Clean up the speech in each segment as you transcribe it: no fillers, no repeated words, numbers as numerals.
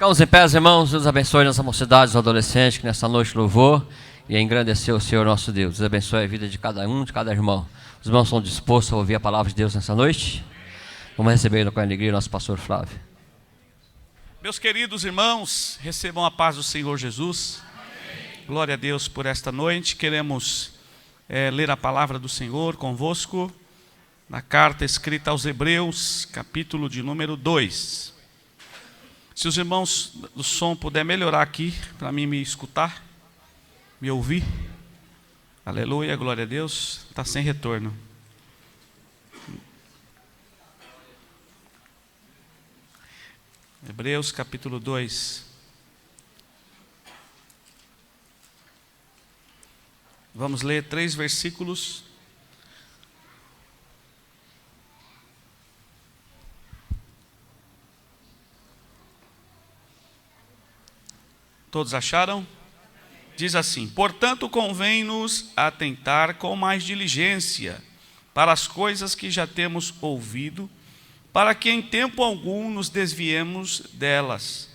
Ficamos em pé, irmãos. Deus abençoe nossa mocidade, os adolescentes que nessa noite louvou e engrandeceu o Senhor nosso Deus. Deus abençoe a vida de cada um, de cada irmão. Os irmãos estão dispostos a ouvir a palavra de Deus nessa noite? Vamos receber com alegria o nosso pastor Flávio. Meus queridos irmãos, recebam a paz do Senhor Jesus. Amém. Glória a Deus por esta noite. Queremos ler a palavra do Senhor convosco na carta escrita aos Hebreus, capítulo de número 2. Se os irmãos do som puderem melhorar aqui, para mim me escutar, me ouvir. Aleluia, glória a Deus. Está sem retorno. Hebreus capítulo 2. Vamos ler 3 versículos. Todos acharam? Diz assim: portanto, convém-nos atentar com mais diligência para as coisas que já temos ouvido, para que em tempo algum nos desviemos delas.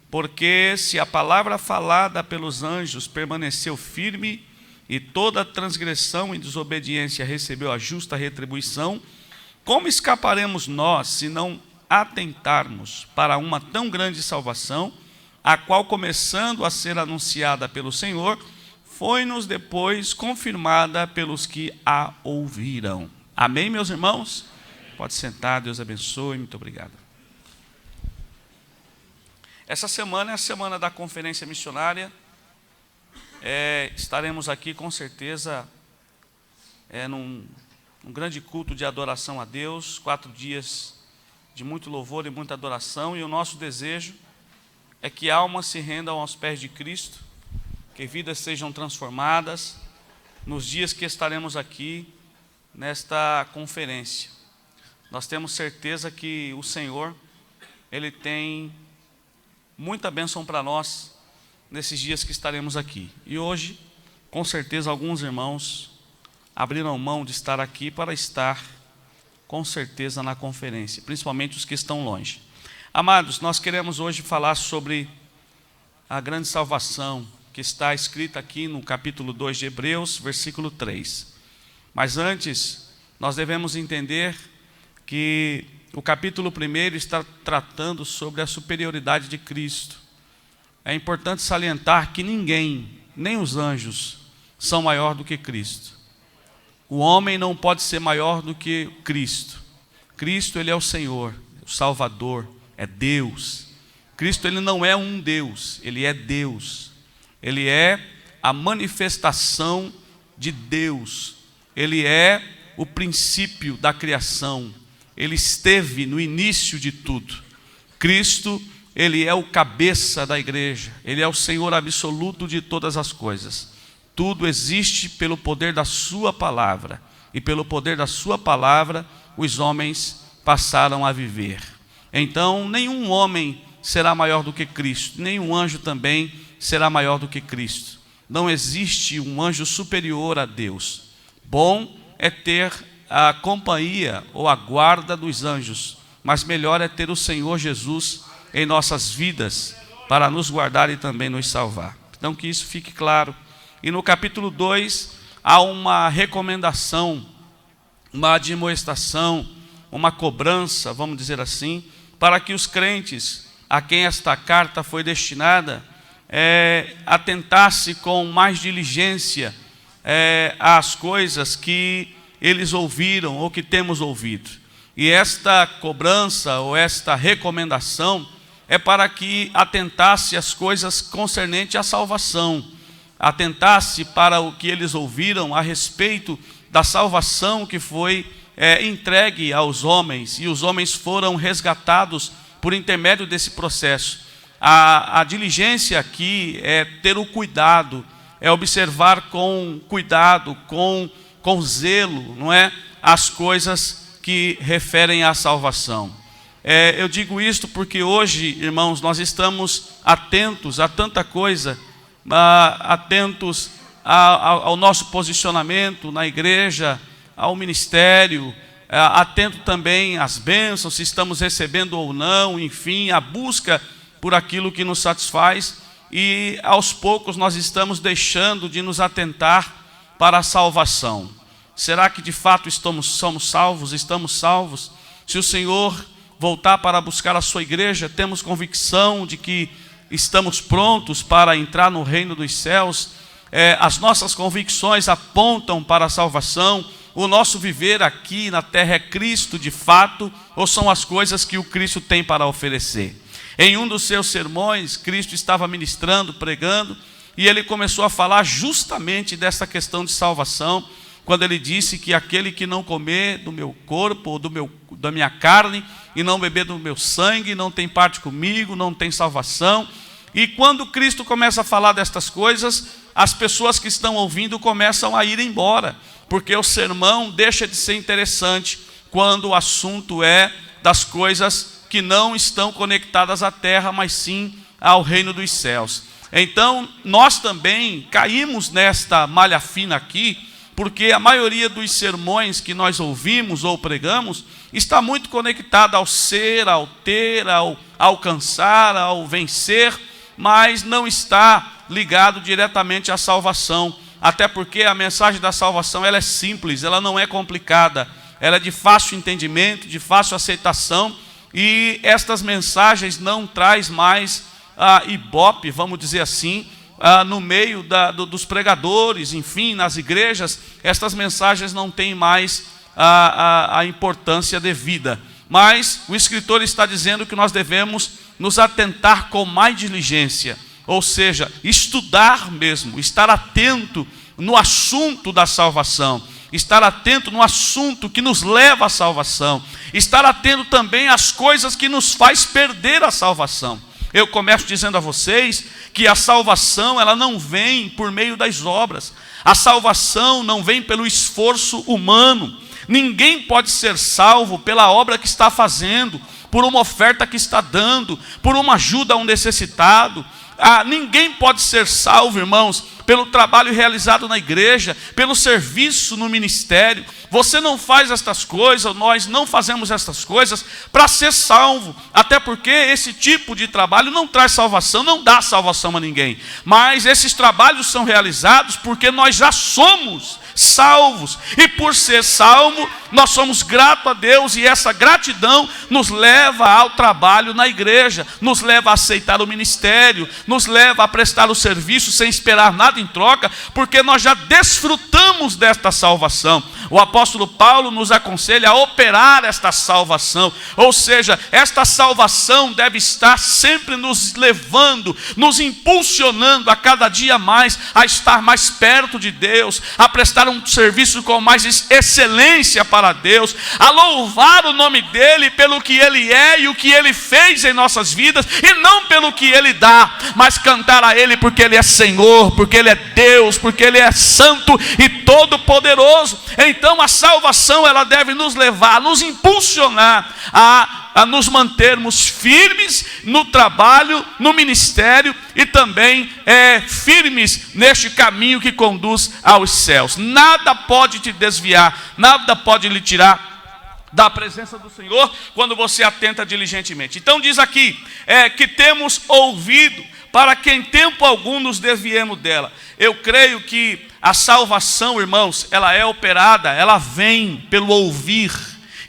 Porque se a palavra falada pelos anjos permaneceu firme, e toda transgressão e desobediência recebeu a justa retribuição, como escaparemos nós se não atentarmos para uma tão grande salvação, a qual, começando a ser anunciada pelo Senhor, foi-nos depois confirmada pelos que a ouviram. Amém, meus irmãos? Pode sentar, Deus abençoe, muito obrigado. Essa semana é a semana da conferência missionária. Estaremos aqui com certeza num grande culto de adoração a Deus, 4 dias de muito louvor e muita adoração, e o nosso desejo é que almas se rendam aos pés de Cristo, que vidas sejam transformadas nos dias que estaremos aqui nesta conferência. Nós temos certeza que o Senhor, Ele tem muita bênção para nós nesses dias que estaremos aqui. E hoje, com certeza, alguns irmãos abriram mão de estar aqui para estar, com certeza, na conferência, principalmente os que estão longe. Amados, nós queremos hoje falar sobre a grande salvação que está escrita aqui no capítulo 2 de Hebreus, versículo 3. Mas antes, nós devemos entender que o capítulo 1 está tratando sobre a superioridade de Cristo. É importante salientar que ninguém, nem os anjos, são maior do que Cristo. O homem não pode ser maior do que Cristo. Cristo, Ele é o Senhor, o Salvador, é Deus. Cristo, Ele não é um Deus, Ele é Deus. Ele é a manifestação de Deus. Ele é o princípio da criação. Ele esteve no início de tudo. Cristo, Ele é o cabeça da igreja. Ele é o Senhor absoluto de todas as coisas. Tudo existe pelo poder da sua palavra. E pelo poder da sua palavra, os homens passaram a viver. Então, nenhum homem será maior do que Cristo. Nenhum anjo também será maior do que Cristo. Não existe um anjo superior a Deus. Bom é ter a companhia ou a guarda dos anjos, mas melhor é ter o Senhor Jesus em nossas vidas para nos guardar e também nos salvar. Então que isso fique claro. E no capítulo 2 há uma recomendação, uma admoestação, uma cobrança, vamos dizer assim, para que os crentes a quem esta carta foi destinada atentasse com mais diligência às coisas que eles ouviram ou que temos ouvido. E esta cobrança ou esta recomendação é para que atentasse às coisas concernentes à salvação, atentasse para o que eles ouviram a respeito da salvação que foi entregue aos homens, e os homens foram resgatados por intermédio desse processo. A diligência aqui é ter o cuidado, é observar com cuidado, com zelo, não é? As coisas que referem à salvação. Eu digo isto porque hoje, irmãos, nós estamos atentos a tanta coisa, atentos ao nosso posicionamento na igreja, ao ministério, atento também às bênçãos, se estamos recebendo ou não, enfim, a busca por aquilo que nos satisfaz, e aos poucos nós estamos deixando de nos atentar para a salvação. Será que de fato somos salvos? Estamos salvos? Se o Senhor voltar para buscar a sua igreja, temos convicção de que estamos prontos para entrar no reino dos céus? As nossas convicções apontam para a salvação? O nosso viver aqui na terra é Cristo de fato, ou são as coisas que o Cristo tem para oferecer? Em um dos seus sermões, Cristo estava ministrando, pregando, e ele começou a falar justamente dessa questão de salvação, quando ele disse que aquele que não comer do meu corpo, ou da minha carne, e não beber do meu sangue, não tem parte comigo, não tem salvação. E quando Cristo começa a falar destas coisas, as pessoas que estão ouvindo começam a ir embora, porque o sermão deixa de ser interessante quando o assunto é das coisas que não estão conectadas à terra, mas sim ao reino dos céus. Então, nós também caímos nesta malha fina aqui, porque a maioria dos sermões que nós ouvimos ou pregamos está muito conectada ao ser, ao ter, ao alcançar, ao vencer, mas não está ligado diretamente à salvação. Até porque a mensagem da salvação ela é simples, ela não é complicada, ela é de fácil entendimento, de fácil aceitação, e estas mensagens não traz mais ibope, vamos dizer assim, no meio dos pregadores, enfim, nas igrejas. Estas mensagens não têm mais a importância devida. Mas o escritor está dizendo que nós devemos nos atentar com mais diligência, ou seja, estudar mesmo, estar atento no assunto da salvação, estar atento no assunto que nos leva à salvação, estar atento também às coisas que nos faz perder a salvação. Eu começo dizendo a vocês que a salvação ela não vem por meio das obras, a salvação não vem pelo esforço humano. Ninguém pode ser salvo pela obra que está fazendo, por uma oferta que está dando, por uma ajuda a um necessitado. Ninguém pode ser salvo, irmãos, pelo trabalho realizado na igreja, pelo serviço no ministério. Você não faz estas coisas, nós não fazemos estas coisas para ser salvo, até porque esse tipo de trabalho não traz salvação, não dá salvação a ninguém. Mas esses trabalhos são realizados porque nós já somos salvos, e por ser salvo, nós somos gratos a Deus, e essa gratidão nos leva ao trabalho na igreja, nos leva a aceitar o ministério, nos leva a prestar o serviço sem esperar nada em troca, porque nós já desfrutamos desta salvação. O apóstolo Paulo nos aconselha a operar esta salvação, ou seja, esta salvação deve estar sempre nos levando, nos impulsionando a cada dia mais, a estar mais perto de Deus, a prestar um serviço com mais excelência para Deus, a louvar o nome dEle pelo que Ele é e o que Ele fez em nossas vidas, e não pelo que Ele dá, mas cantar a Ele porque Ele é Senhor, porque Ele é Deus, porque Ele é santo e todo-poderoso. Então a salvação ela deve nos levar, nos impulsionar a nos mantermos firmes no trabalho, no ministério, e também firmes neste caminho que conduz aos céus. Nada pode te desviar, nada pode lhe tirar da presença do Senhor quando você atenta diligentemente. Então diz aqui que temos ouvido, para que em tempo algum nos desviemos dela. Eu creio que a salvação, irmãos, ela é operada, ela vem pelo ouvir,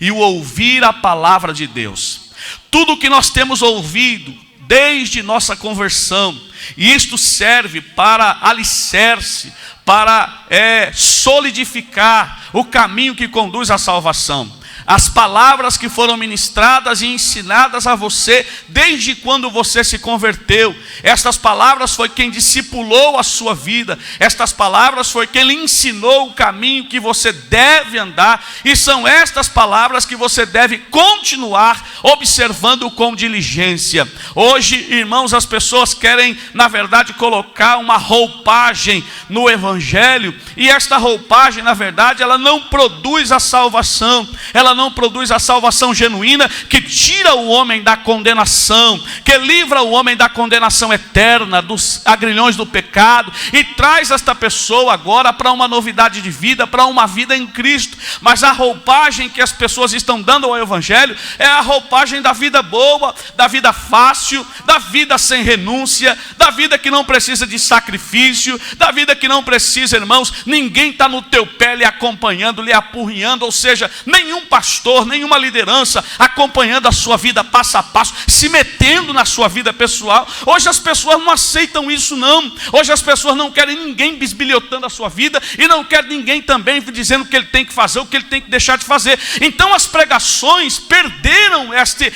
e o ouvir a palavra de Deus. Tudo que nós temos ouvido desde nossa conversão, e isto serve para alicerce, para solidificar o caminho que conduz à salvação. As palavras que foram ministradas e ensinadas a você desde quando você se converteu. Estas palavras foi quem discipulou a sua vida. Estas palavras foi quem lhe ensinou o caminho que você deve andar. E são estas palavras que você deve continuar observando com diligência. Hoje, irmãos, as pessoas querem, na verdade, colocar uma roupagem no Evangelho. E esta roupagem, na verdade, ela não produz a salvação. Ela não produz a salvação genuína que tira o homem da condenação, que livra o homem da condenação eterna, dos agrilhões do pecado, e traz esta pessoa agora para uma novidade de vida, para uma vida em Cristo. Mas a roupagem que as pessoas estão dando ao Evangelho é a roupagem da vida boa, da vida fácil, da vida sem renúncia, da vida que não precisa de sacrifício, da vida que não precisa, irmãos, ninguém está no teu pé lhe acompanhando, lhe apurrinhando, ou seja, nenhum pastor, nenhuma liderança acompanhando a sua vida passo a passo, se metendo na sua vida pessoal. Hoje as pessoas não aceitam isso não. Hoje as pessoas não querem ninguém bisbilhotando a sua vida e não querem ninguém também dizendo o que ele tem que fazer, o que ele tem que deixar de fazer. Então as pregações perderam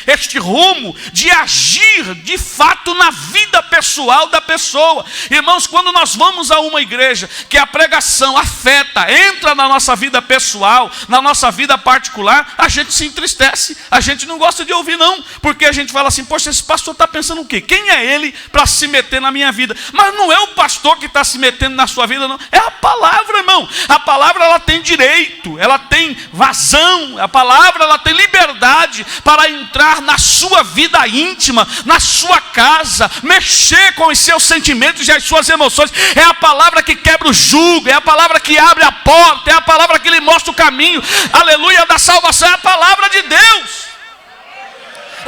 este rumo de agir de fato na vida pessoal da pessoa. Irmãos, quando nós vamos a uma igreja que a pregação afeta, entra na nossa vida pessoal, na nossa vida particular, a gente se entristece, a gente não gosta de ouvir não, porque a gente fala assim, poxa, esse pastor está pensando o quê? Quem é ele para se meter na minha vida? Mas não é o pastor que está se metendo na sua vida não, é a palavra, irmão. A palavra, ela tem direito, ela tem vazão, a palavra, ela tem liberdade para entrar na sua vida íntima, na sua casa, mexer com os seus sentimentos e as suas emoções. É a palavra que quebra o jugo, é a palavra que abre a porta, é a palavra que lhe mostra o caminho, aleluia, da salvação, é a palavra de Deus.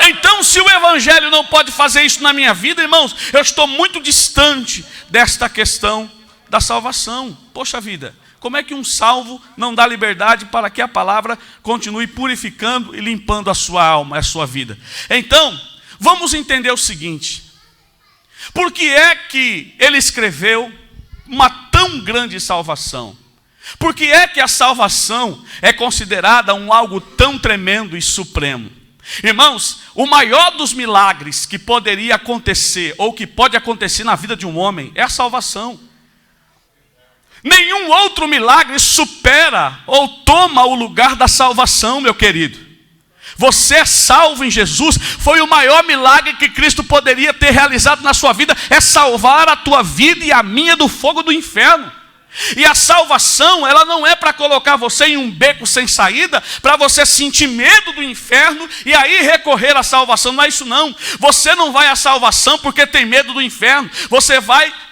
Então, se o Evangelho não pode fazer isso na minha vida, irmãos, eu estou muito distante desta questão da salvação. Poxa vida, como é que um salvo não dá liberdade para que a palavra continue purificando e limpando a sua alma, a sua vida? Então, vamos entender o seguinte: por que é que ele escreveu uma tão grande salvação? Por que é que a salvação é considerada algo tão tremendo e supremo? Irmãos, o maior dos milagres que poderia acontecer, ou que pode acontecer na vida de um homem, é a salvação. Nenhum outro milagre supera ou toma o lugar da salvação, meu querido. Você é salvo em Jesus, foi o maior milagre que Cristo poderia ter realizado na sua vida, é salvar a tua vida e a minha do fogo do inferno. E a salvação, ela não é para colocar você em um beco sem saída, para você sentir medo do inferno e aí recorrer à salvação. Não é isso não. Você não vai à salvação porque tem medo do inferno. Você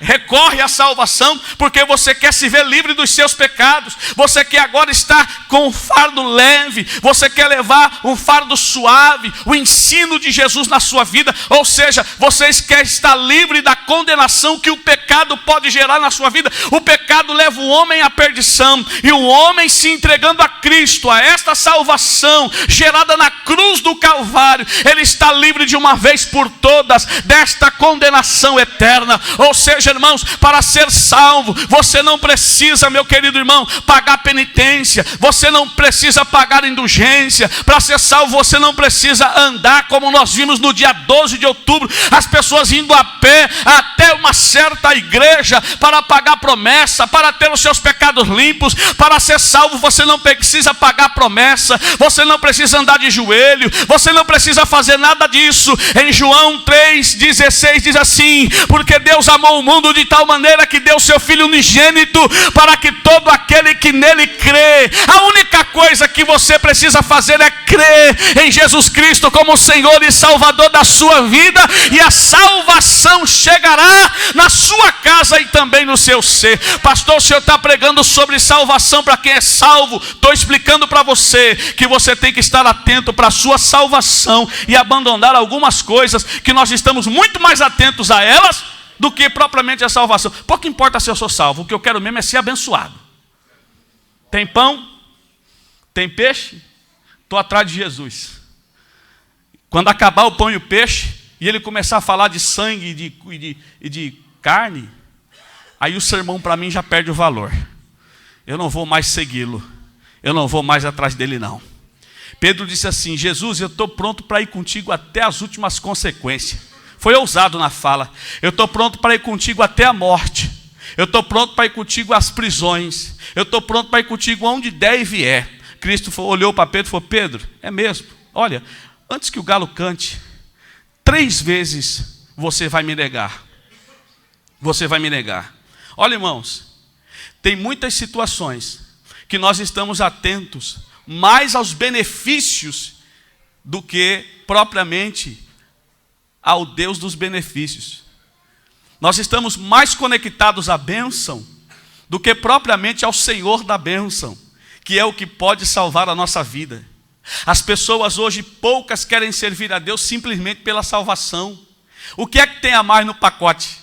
recorre à salvação porque você quer se ver livre dos seus pecados. Você quer agora estar com um fardo leve. Você quer levar um fardo suave, o ensino de Jesus na sua vida. Ou seja, você quer estar livre da condenação que o pecado pode gerar na sua vida. O pecado leva o homem à perdição, e o homem se entregando a Cristo, a esta salvação gerada na cruz do Calvário, ele está livre de uma vez por todas desta condenação eterna. Ou seja, irmãos, para ser salvo, você não precisa, meu querido irmão, pagar penitência, você não precisa pagar indulgência. Para ser salvo, você não precisa andar como nós vimos no dia 12 de outubro, as pessoas indo a pé até uma certa igreja para pagar promessa, para ter os seus pecados limpos. Para ser salvo, você não precisa pagar promessa, você não precisa andar de joelho, você não precisa fazer nada disso. Em João 3,16 diz assim: porque Deus amou o mundo de tal maneira que deu seu Filho unigênito, para que todo aquele que nele crê. A única coisa que você precisa fazer é crer em Jesus Cristo como Senhor e Salvador da sua vida, e a salvação chegará na sua casa e também no seu ser. Pastor, o senhor está pregando sobre salvação para quem é salvo. Estou explicando para você que você tem que estar atento para a sua salvação e abandonar algumas coisas que nós estamos muito mais atentos a elas do que propriamente a salvação. Pouco importa se eu sou salvo, o que eu quero mesmo é ser abençoado. Tem pão? Tem peixe? Estou atrás de Jesus. Quando acabar o pão e o peixe, e ele começar a falar de sangue e de carne, aí o sermão para mim já perde o valor. Eu não vou mais segui-lo. Eu não vou mais atrás dele não. Pedro disse assim: Jesus, eu estou pronto para ir contigo até as últimas consequências. Foi ousado na fala. Eu estou pronto para ir contigo até a morte. Eu estou pronto para ir contigo às prisões. Eu estou pronto para ir contigo onde der e vier. Cristo olhou para Pedro e falou: Pedro, é mesmo? Olha, antes que o galo cante, 3 vezes você vai me negar. Você vai me negar. Olha, irmãos, tem muitas situações que nós estamos atentos mais aos benefícios do que propriamente ao Deus dos benefícios. Nós estamos mais conectados à bênção do que propriamente ao Senhor da bênção, que é o que pode salvar a nossa vida. As pessoas hoje, poucas querem servir a Deus simplesmente pela salvação. O que é que tem a mais no pacote?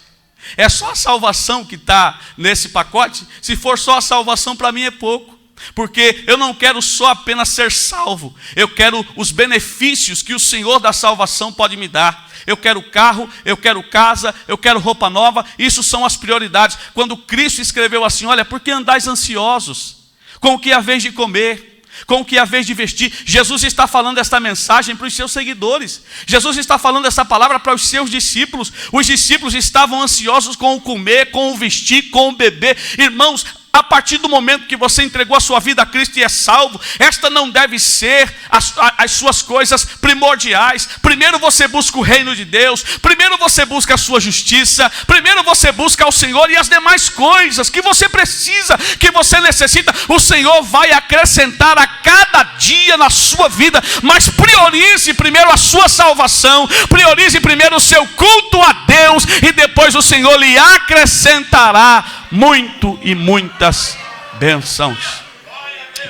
É só a salvação que está nesse pacote? Se for só a salvação, para mim é pouco. Porque eu não quero só apenas ser salvo, eu quero os benefícios que o Senhor da salvação pode me dar. Eu quero carro, eu quero casa, eu quero roupa nova. Isso são as prioridades. Quando Cristo escreveu assim: olha, por que andais ansiosos? Com o que é a vez de comer? Com o que é a vez de vestir? Jesus está falando esta mensagem para os seus seguidores. Jesus está falando essa palavra para os seus discípulos. Os discípulos estavam ansiosos com o comer, com o vestir, com o beber. Irmãos, a partir do momento que você entregou a sua vida a Cristo e é salvo, esta não deve ser as suas coisas primordiais. Primeiro você busca o reino de Deus, primeiro você busca a sua justiça, primeiro você busca ao Senhor, e as demais coisas que você precisa, que você necessita, o Senhor vai acrescentar a cada dia na sua vida. Mas priorize primeiro a sua salvação, priorize primeiro o seu culto a Deus, e depois o Senhor lhe acrescentará muito e muitas bênçãos.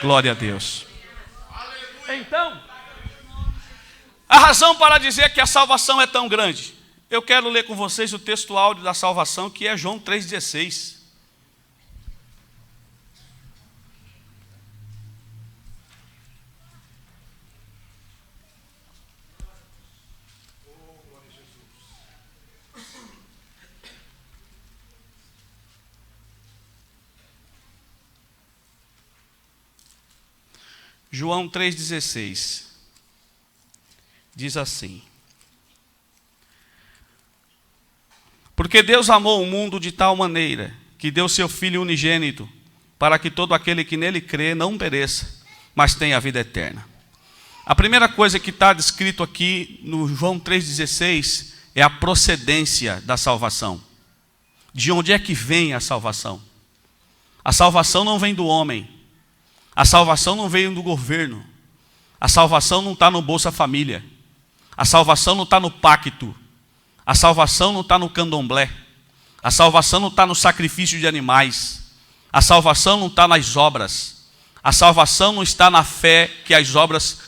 Glória a Deus. Então, a razão para dizer que a salvação é tão grande, eu quero ler com vocês o texto áudio da salvação, que é João 3,16. João 3,16 diz assim: porque Deus amou o mundo de tal maneira que deu seu Filho unigênito, para que todo aquele que nele crê não pereça, mas tenha a vida eterna. A primeira coisa que está descrito aqui no João 3,16 é a procedência da salvação. De onde é que vem a salvação? A salvação não vem do homem. A salvação não veio do governo. A salvação não está no Bolsa Família. A salvação não está no pacto. A salvação não está no candomblé. A salvação não está no sacrifício de animais. A salvação não está nas obras. A salvação não está na fé que as obras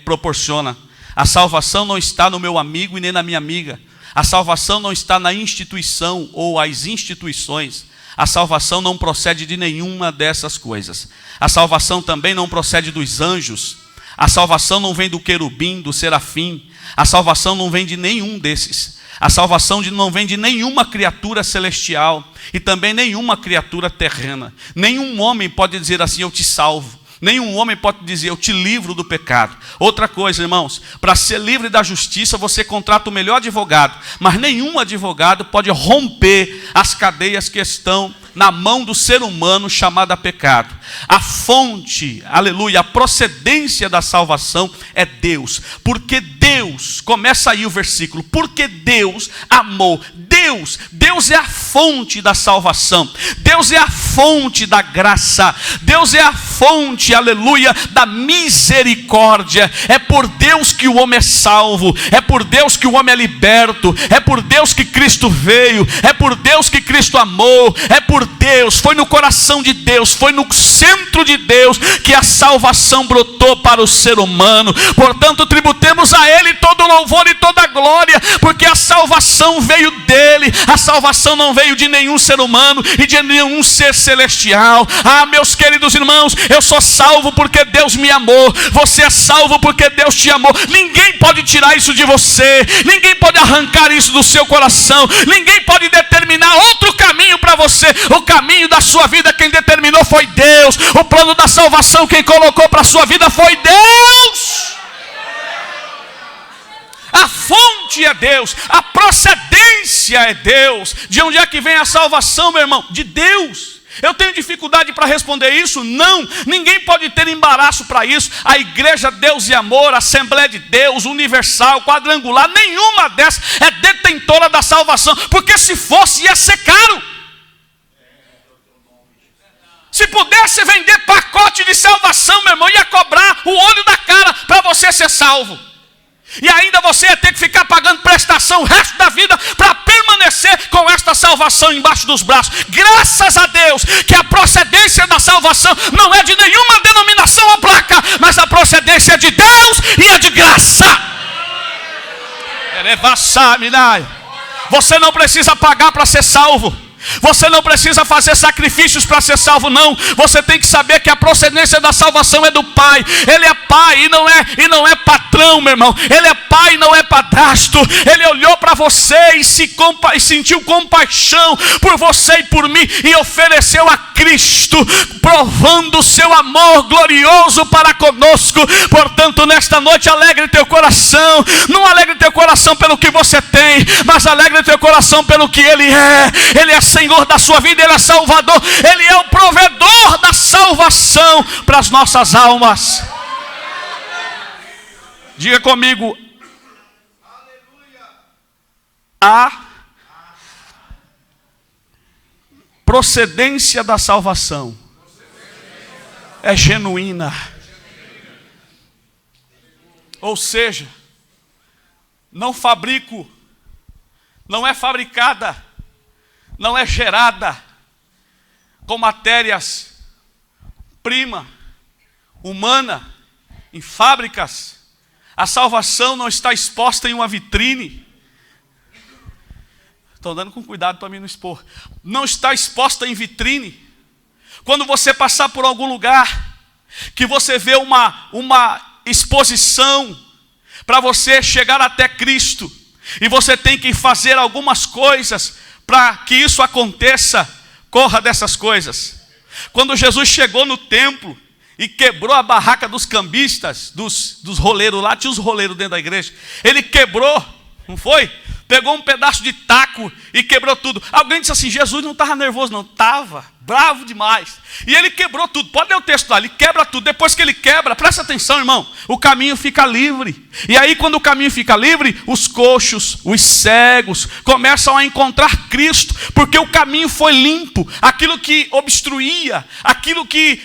proporcionam. A salvação não está no meu amigo e nem na minha amiga. A salvação não está na instituição ou as instituições. A salvação não procede de nenhuma dessas coisas. A salvação também não procede dos anjos. A salvação não vem do querubim, do serafim. A salvação não vem de nenhum desses. A salvação não vem de nenhuma criatura celestial e também nenhuma criatura terrena. Nenhum homem pode dizer assim: eu te salvo. Nenhum homem pode dizer: eu te livro do pecado. Outra coisa, irmãos, para ser livre da justiça, você contrata o melhor advogado, mas nenhum advogado pode romper as cadeias que estão na mão do ser humano chamada pecado. A fonte, aleluia, a procedência da salvação é Deus. Porque Deus, começa aí o versículo, porque Deus amou. Deus é a fonte da salvação. Deus é a fonte da graça. Deus é a fonte, aleluia, da misericórdia. É por Deus que o homem é salvo. É por Deus que o homem é liberto. É por Deus que Cristo veio. É por Deus que Cristo amou. É por Deus, foi no coração de Deus, foi no centro de Deus que a salvação brotou para o ser humano. Portanto, tributemos a Ele todo louvor e toda glória, porque a salvação veio dele. A salvação não veio de nenhum ser humano e de nenhum ser celestial. Ah, meus queridos irmãos, eu sou salvo porque Deus me amou. Você é salvo porque Deus te amou. Ninguém pode tirar isso de você. Ninguém pode arrancar isso do seu coração. Ninguém pode determinar outro caminho para você. O caminho da sua vida quem determinou foi Deus. O plano da salvação quem colocou para a sua vida foi Deus. A fonte é Deus, a procedência é Deus. De onde é que vem a salvação, meu irmão? De Deus. Eu tenho dificuldade para responder isso? Não, ninguém pode ter embaraço para isso. A igreja Deus e Amor, a Assembleia de Deus, Universal, Quadrangular, nenhuma dessas é detentora da salvação, porque se fosse ia ser caro. Se pudesse vender pacote de salvação, meu irmão, ia cobrar o olho da cara para você ser salvo. E ainda você ia ter que ficar pagando prestação o resto da vida para permanecer com esta salvação embaixo dos braços. Graças a Deus que a procedência da salvação não é de nenhuma denominação ou placa, mas a procedência é de Deus e é de graça. Você não precisa pagar para ser salvo. Você não precisa fazer sacrifícios para ser salvo, não. Você tem que saber que a procedência da salvação é do Pai. Ele é Pai e não é patrão, meu irmão. Ele é Pai e não é padrasto. Ele olhou para você e sentiu compaixão por você e por mim e ofereceu a Cristo, provando o seu amor glorioso para conosco. Portanto, nesta noite, alegre teu coração. Não alegre teu coração pelo que você tem, mas alegre teu coração pelo que Ele é. Ele é Senhor da sua vida, Ele é Salvador, Ele é o provedor da salvação para as nossas almas. Diga comigo: a procedência da salvação é genuína. Ou seja, não fabrico, não é fabricada, não é gerada com matérias-prima humana em fábricas. A salvação não está exposta em uma vitrine. Estou andando com cuidado para mim não expor. Não está exposta em vitrine. Quando você passar por algum lugar que você vê uma exposição para você chegar até Cristo, e você tem que fazer algumas coisas para que isso aconteça, corra dessas coisas. Quando Jesus chegou no templo e quebrou a barraca dos cambistas, dos roleiros lá, tinha os roleiros dentro da igreja. Ele quebrou, não foi? Pegou um pedaço de taco e quebrou tudo. Alguém disse assim: Jesus não estava nervoso, não. Estava bravo demais. E ele quebrou tudo. Pode ler o texto lá, ele quebra tudo. Depois que ele quebra, presta atenção, irmão, o caminho fica livre. E aí quando o caminho fica livre, os coxos, os cegos começam a encontrar Cristo, porque o caminho foi limpo. Aquilo que obstruía, aquilo que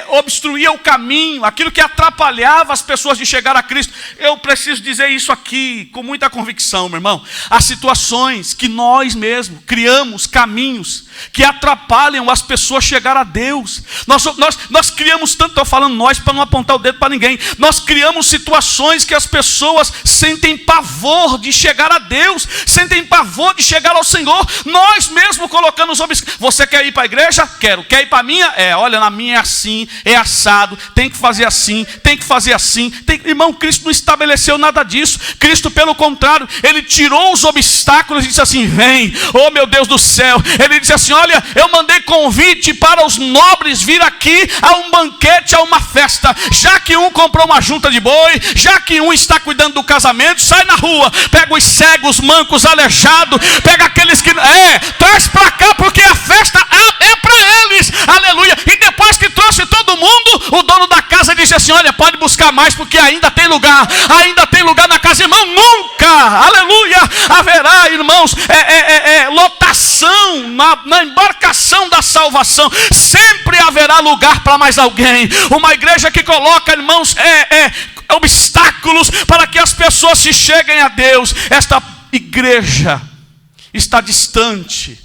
obstruía o caminho, aquilo que atrapalhava as pessoas de chegar a Cristo. Eu preciso dizer isso aqui com muita convicção, meu irmão. Há situações que nós mesmos criamos caminhos que atrapalham as pessoas chegar a Deus. Nós criamos tanto, estou falando nós para não apontar o dedo para ninguém. Nós criamos situações que as pessoas sentem pavor de chegar a Deus, sentem pavor de chegar ao Senhor. Nós mesmos colocamos obstáculos. Você quer ir para a igreja? Quero. Quer ir para a minha? Olha, na minha é assim, é assado, tem que fazer assim, tem que fazer assim. Irmão, Cristo não estabeleceu nada disso. Cristo, pelo contrário, Ele tirou os obstáculos e disse assim: vem, oh meu Deus do céu. Ele disse assim: olha, eu mandei convite para os nobres vir aqui a um banquete, a uma festa. Já que um comprou uma junta de boi, já que um está cuidando do casamento, sai na rua, pega os cegos, mancos, aleijados, pega aqueles que... traz para cá, porque a festa é para eles, aleluia. E depois que trouxe todo mundo, o dono da casa disse assim: olha, pode buscar mais, porque ainda tem lugar na casa. Irmão, nunca, aleluia, haverá, irmãos, lotação na embarcação da salvação. Sempre haverá lugar para mais alguém. Uma igreja que coloca, irmãos, obstáculos para que as pessoas se cheguem a Deus. Esta igreja está distante,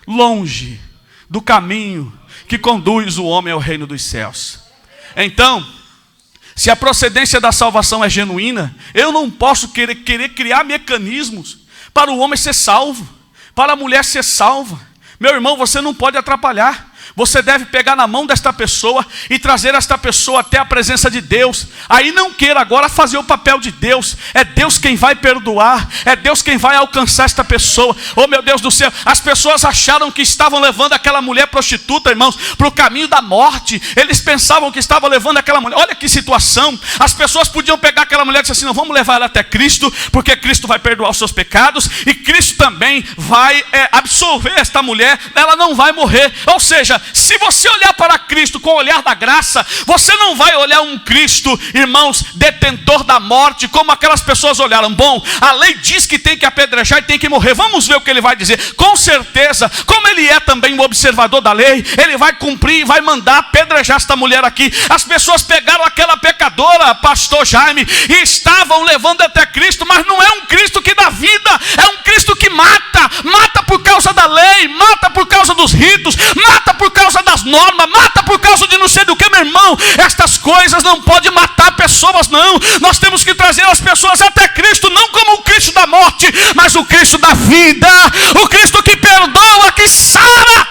longe do caminho que conduz o homem ao reino dos céus. Então, se a procedência da salvação é genuína, eu não posso querer criar mecanismos para o homem ser salvo, para a mulher ser salva. Meu irmão, você não pode atrapalhar. Você deve pegar na mão desta pessoa e trazer esta pessoa até a presença de Deus. Aí não queira agora fazer o papel de Deus. É Deus quem vai perdoar, é Deus quem vai alcançar esta pessoa. Oh meu Deus do céu, as pessoas acharam que estavam levando aquela mulher prostituta, irmãos, para o caminho da morte. Eles pensavam que estavam levando aquela mulher. Olha que situação. As pessoas podiam pegar aquela mulher e dizer assim: não, vamos levar ela até Cristo, porque Cristo vai perdoar os seus pecados e Cristo também vai absolver esta mulher. Ela não vai morrer. Ou seja, se você olhar para Cristo com o olhar da graça, você não vai olhar um Cristo, irmãos, detentor da morte, como aquelas pessoas olharam. Bom, a lei diz que tem que apedrejar e tem que morrer. Vamos ver o que ele vai dizer. Com certeza, como ele é também um observador da lei, ele vai cumprir e vai mandar apedrejar esta mulher aqui. As pessoas pegaram aquela pecadora, pastor Jaime, e estavam levando até Cristo, mas não é um Cristo que dá vida, é um Cristo que mata. Mata por causa da lei, mata por causa dos ritos, mata por causa das normas, mata por causa de não sei do que, meu irmão. Estas coisas não podem matar pessoas, não. Nós temos que trazer as pessoas até Cristo, não como o Cristo da morte, mas o Cristo da vida, o Cristo que perdoa, que sara.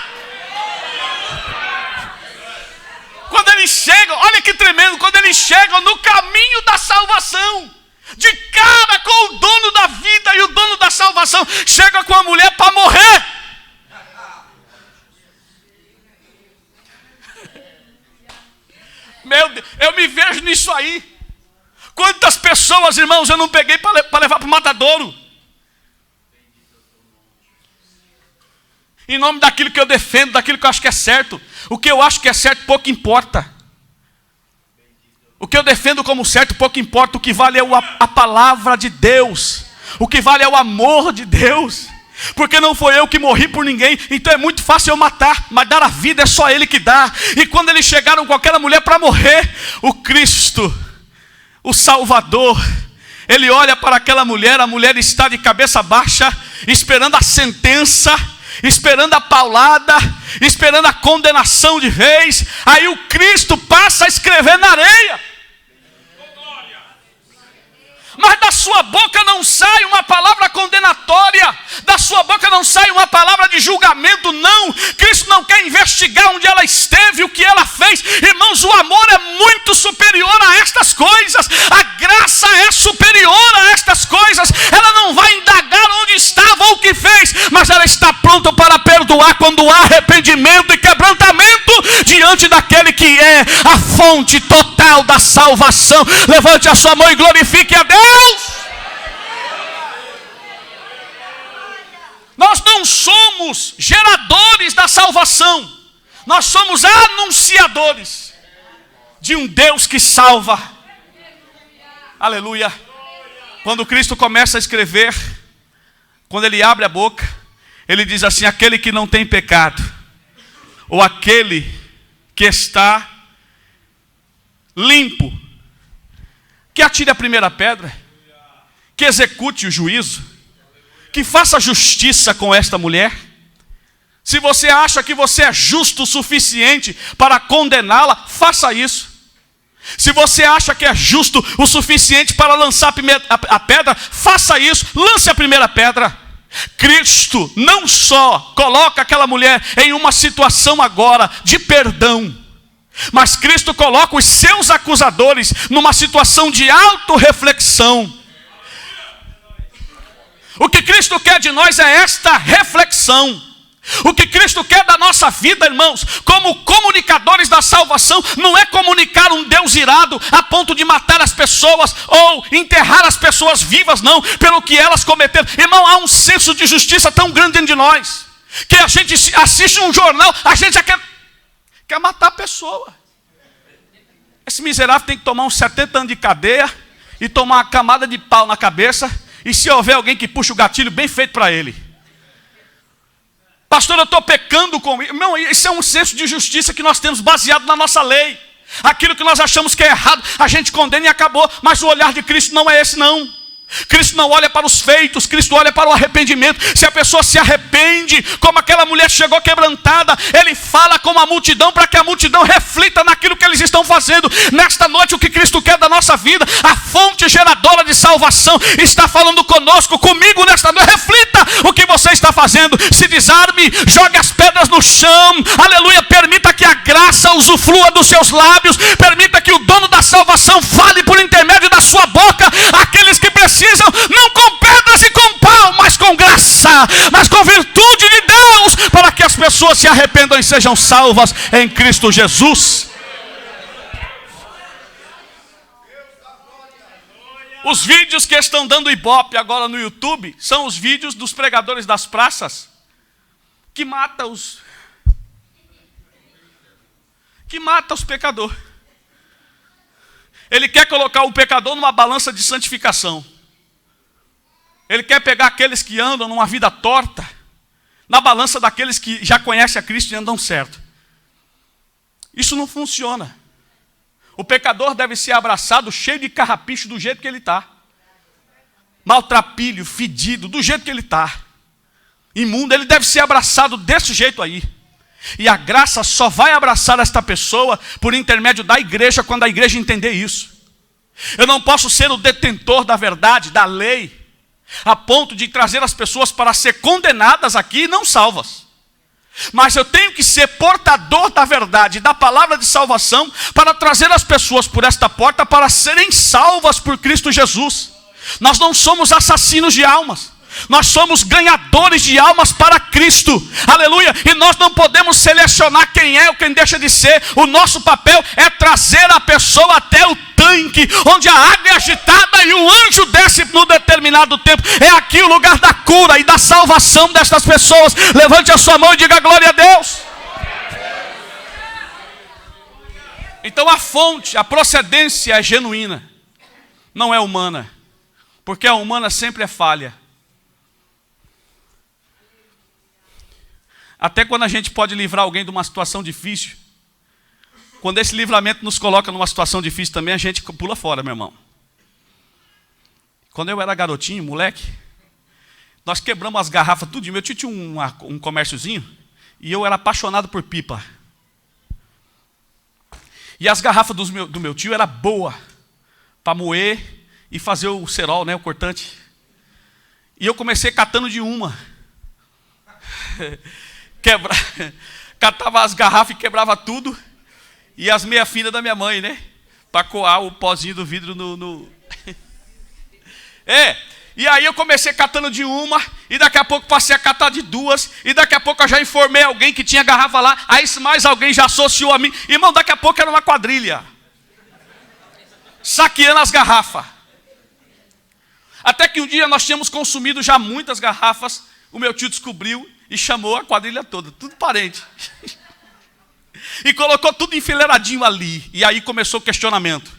Quando eles chegam, olha que tremendo, quando eles chegam no caminho da salvação, de cara com o dono da vida e o dono da salvação, chega com a mulher para morrer. Meu Deus, eu me vejo nisso aí. Quantas pessoas, irmãos, eu não peguei para levar para o matadouro, em nome daquilo que eu defendo, daquilo que eu acho que é certo. O que eu acho que é certo pouco importa. O que eu defendo como certo pouco importa. O que vale é a palavra de Deus. O que vale é o amor de Deus. Porque não foi eu que morri por ninguém, então é muito fácil eu matar, mas dar a vida é só Ele que dá. E quando eles chegaram com aquela mulher para morrer, o Cristo, o Salvador, Ele olha para aquela mulher, a mulher está de cabeça baixa, esperando a sentença, esperando a paulada, esperando a condenação de vez. Aí o Cristo passa a escrever na areia. Mas da sua boca não sai uma palavra condenatória, da sua boca não sai uma palavra de julgamento, não. Cristo não quer investigar onde ela esteve, o que ela fez. Irmãos, o amor é muito superior a estas coisas, a graça é superior a estas coisas. Ela não vai indagar onde estava ou o que fez, mas ela está pronta para perdoar quando há arrependimento e quebrantamento diante daquele que é a fonte total da salvação. Levante a sua mão e glorifique a Deus. Nós não somos geradores da salvação, nós somos anunciadores de um Deus que salva. Aleluia. Quando Cristo começa a escrever, quando Ele abre a boca, Ele diz assim: aquele que não tem pecado, ou aquele que está limpo, que atire a primeira pedra, que execute o juízo, que faça justiça com esta mulher. Se você acha que você é justo o suficiente para condená-la, faça isso. Se você acha que é justo o suficiente para lançar a pedra, faça isso, lance a primeira pedra. Cristo não só coloca aquela mulher em uma situação agora de perdão, mas Cristo coloca os seus acusadores numa situação de autorreflexão. O que Cristo quer de nós é esta reflexão. O que Cristo quer da nossa vida, irmãos, como comunicadores da salvação, não é comunicar um Deus irado a ponto de matar as pessoas ou enterrar as pessoas vivas, não, pelo que elas cometeram. Irmão, há um senso de justiça tão grande dentro de nós, que a gente assiste um jornal, a gente já quer matar a pessoa. Esse miserável tem que tomar uns 70 anos de cadeia e tomar uma camada de pau na cabeça, e se houver alguém que puxa o gatilho, bem feito para ele. Pastor, eu estou pecando com isso. Não, isso é um senso de justiça que nós temos baseado na nossa lei. Aquilo que nós achamos que é errado, a gente condena e acabou. Mas o olhar de Cristo não é esse, não. Cristo não olha para os feitos, Cristo olha para o arrependimento. Se a pessoa se arrepende, como aquela mulher chegou quebrantada, Ele fala com a multidão para que a multidão reflita naquilo que eles estão fazendo. Nesta noite, o que Cristo quer da nossa vida, a fonte geradora de salvação, está falando conosco, comigo nesta noite. Reflita o que você está fazendo. Se desarme, jogue as pedras no chão. Aleluia, permita que a graça usufrua dos seus lábios. Permita que o dono da salvação fale por intermédio da sua boca. Aqueles que precisam, não com pedras e com pau, mas com graça, mas com virtude de Deus, para que as pessoas se arrependam e sejam salvas em Cristo Jesus. Os vídeos que estão dando ibope agora no YouTube são os vídeos dos pregadores das praças que matam os... que mata os pecadores. Ele quer colocar o pecador numa balança de santificação. Ele quer pegar aqueles que andam numa vida torta na balança daqueles que já conhecem a Cristo e andam certo. Isso não funciona. O pecador deve ser abraçado cheio de carrapicho do jeito que ele está. Maltrapilho, fedido, do jeito que ele está. Imundo, ele deve ser abraçado desse jeito aí. E a graça só vai abraçar esta pessoa por intermédio da igreja, quando a igreja entender isso. Eu não posso ser o detentor da verdade, da lei, a ponto de trazer as pessoas para ser condenadas aqui e não salvas. Mas eu tenho que ser portador da verdade, da palavra de salvação, para trazer as pessoas por esta porta para serem salvas por Cristo Jesus. Nós não somos assassinos de almas. Nós somos ganhadores de almas para Cristo, aleluia, e nós não podemos selecionar quem é ou quem deixa de ser. O nosso papel é trazer a pessoa até o tanque, onde a água é agitada e o anjo desce no determinado tempo. É aqui o lugar da cura e da salvação destas pessoas. Levante a sua mão e diga glória a Deus. Então a fonte, a procedência é genuína, não é humana, porque a humana sempre é falha. Até quando a gente pode livrar alguém de uma situação difícil, quando esse livramento nos coloca numa situação difícil também, a gente pula fora, meu irmão. Quando eu era garotinho, moleque, nós quebramos as garrafas, tudo. Meu tio tinha um comérciozinho, e eu era apaixonado por pipa. E as garrafas do meu tio eram boas para moer e fazer o cerol, né, o cortante. E eu comecei catando de uma. Catava as garrafas e quebrava tudo. E as meia-finas da minha mãe, né? Para coar o pozinho do vidro no... E aí eu comecei catando de uma, e daqui a pouco passei a catar de duas, e daqui a pouco eu já informei alguém que tinha garrafa lá, aí mais alguém já associou a mim. Irmão, daqui a pouco era uma quadrilha, saqueando as garrafas. Até que um dia nós tínhamos consumido já muitas garrafas, o meu tio descobriu e chamou a quadrilha toda, tudo parente. E colocou tudo enfileiradinho ali. E aí começou o questionamento.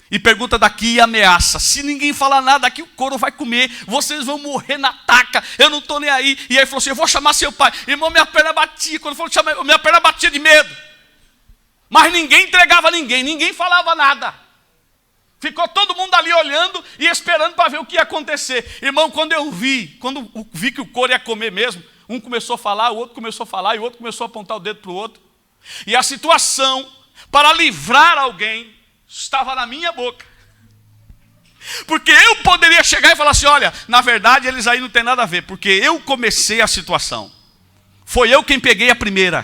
E pergunta daqui e ameaça. Se ninguém falar nada aqui, o couro vai comer. Vocês vão morrer na taca. Eu não estou nem aí. E aí falou assim, eu vou chamar seu pai. Irmão, minha perna batia. Quando falou chamar, minha perna batia de medo. Mas ninguém entregava ninguém. Ninguém falava nada. Ficou todo mundo ali olhando e esperando para ver o que ia acontecer. Irmão, quando vi que o couro ia comer mesmo, um começou a falar, o outro começou a falar, e o outro começou a apontar o dedo para o outro. E a situação, para livrar alguém, estava na minha boca. Porque eu poderia chegar e falar assim, olha, na verdade eles aí não tem nada a ver, porque eu comecei a situação. Foi eu quem peguei a primeira.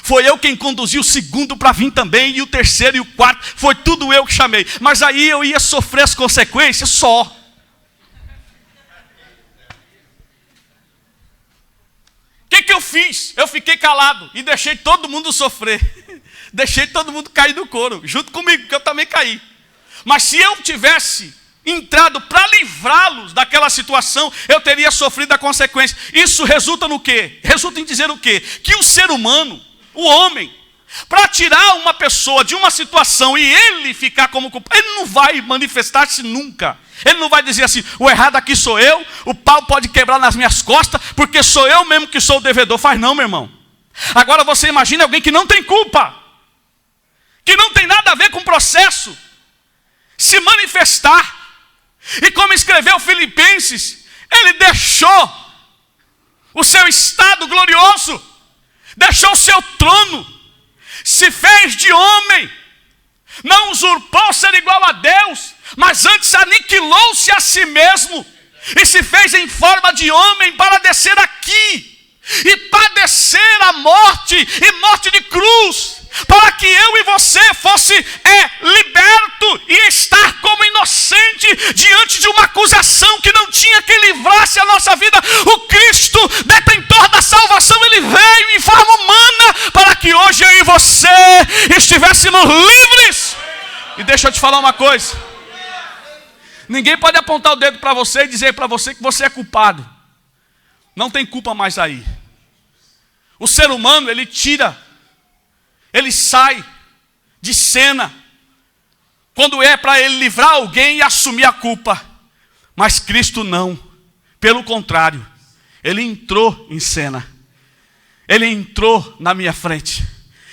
Foi eu quem conduzi o segundo para vir também, e o terceiro e o quarto, foi tudo eu que chamei. Mas aí eu ia sofrer as consequências só. O que eu fiz? Eu fiquei calado e deixei todo mundo sofrer. Deixei todo mundo cair no couro, junto comigo, porque eu também caí. Mas se eu tivesse entrado para livrá-los daquela situação, eu teria sofrido a consequência. Isso resulta no quê? Resulta em dizer o quê? Que o ser humano, o homem, para tirar uma pessoa de uma situação e ele ficar como culpado, ele não vai manifestar-se nunca. Ele não vai dizer assim, o errado aqui sou eu, o pau pode quebrar nas minhas costas, porque sou eu mesmo que sou o devedor. Faz não, meu irmão. Agora você imagina alguém que não tem culpa, que não tem nada a ver com o processo, se manifestar. E como escreveu Filipenses, ele deixou o seu estado glorioso, deixou o seu trono, se fez de homem, não usurpou ser igual a Deus, mas antes aniquilou-se a si mesmo, e se fez em forma de homem para descer aqui, e padecer a morte, e morte de cruz, para que eu e você fosse liberto e estar como inocente diante de uma acusação que não tinha que livrasse a nossa vida. O Cristo, detentor da salvação, ele veio em forma humana para que hoje eu e você estivéssemos livres. E deixa eu te falar uma coisa, ninguém pode apontar o dedo para você e dizer para você que você é culpado. Não tem culpa mais aí. O ser humano, ele tira, ele sai de cena, quando é para ele livrar alguém e assumir a culpa. Mas Cristo não, pelo contrário, ele entrou em cena, ele entrou na minha frente,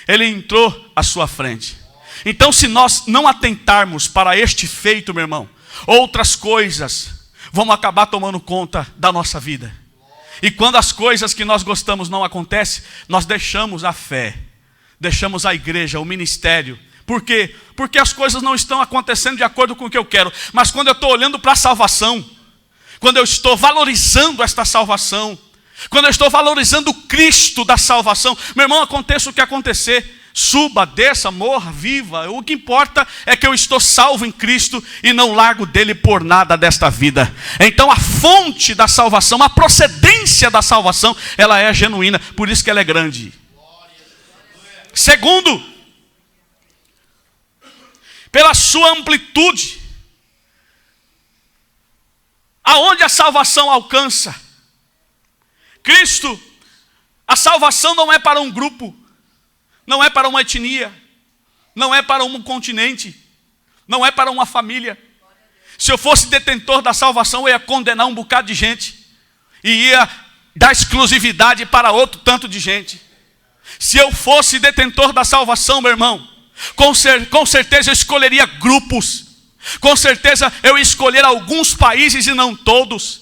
ele entrou à sua frente. Então, se nós não atentarmos para este feito, meu irmão, outras coisas vão acabar tomando conta da nossa vida. E quando as coisas que nós gostamos não acontecem, nós deixamos a fé, deixamos a igreja, o ministério. Por quê? Porque as coisas não estão acontecendo de acordo com o que eu quero. Mas quando eu estou olhando para a salvação, quando eu estou valorizando esta salvação, quando eu estou valorizando o Cristo da salvação, meu irmão, aconteça o que acontecer, suba, desça, morra, viva, o que importa é que eu estou salvo em Cristo e não largo dele por nada desta vida. Então a fonte da salvação, a procedência da salvação, ela é genuína, por isso que ela é grande. Segundo, pela sua amplitude, aonde a salvação alcança. Cristo, a salvação não é para um grupo, não é para uma etnia, não é para um continente, não é para uma família. Se eu fosse detentor da salvação, eu ia condenar um bocado de gente e ia dar exclusividade para outro tanto de gente. Se eu fosse detentor da salvação, meu irmão, com certeza eu escolheria grupos, com certeza eu ia escolher alguns países e não todos.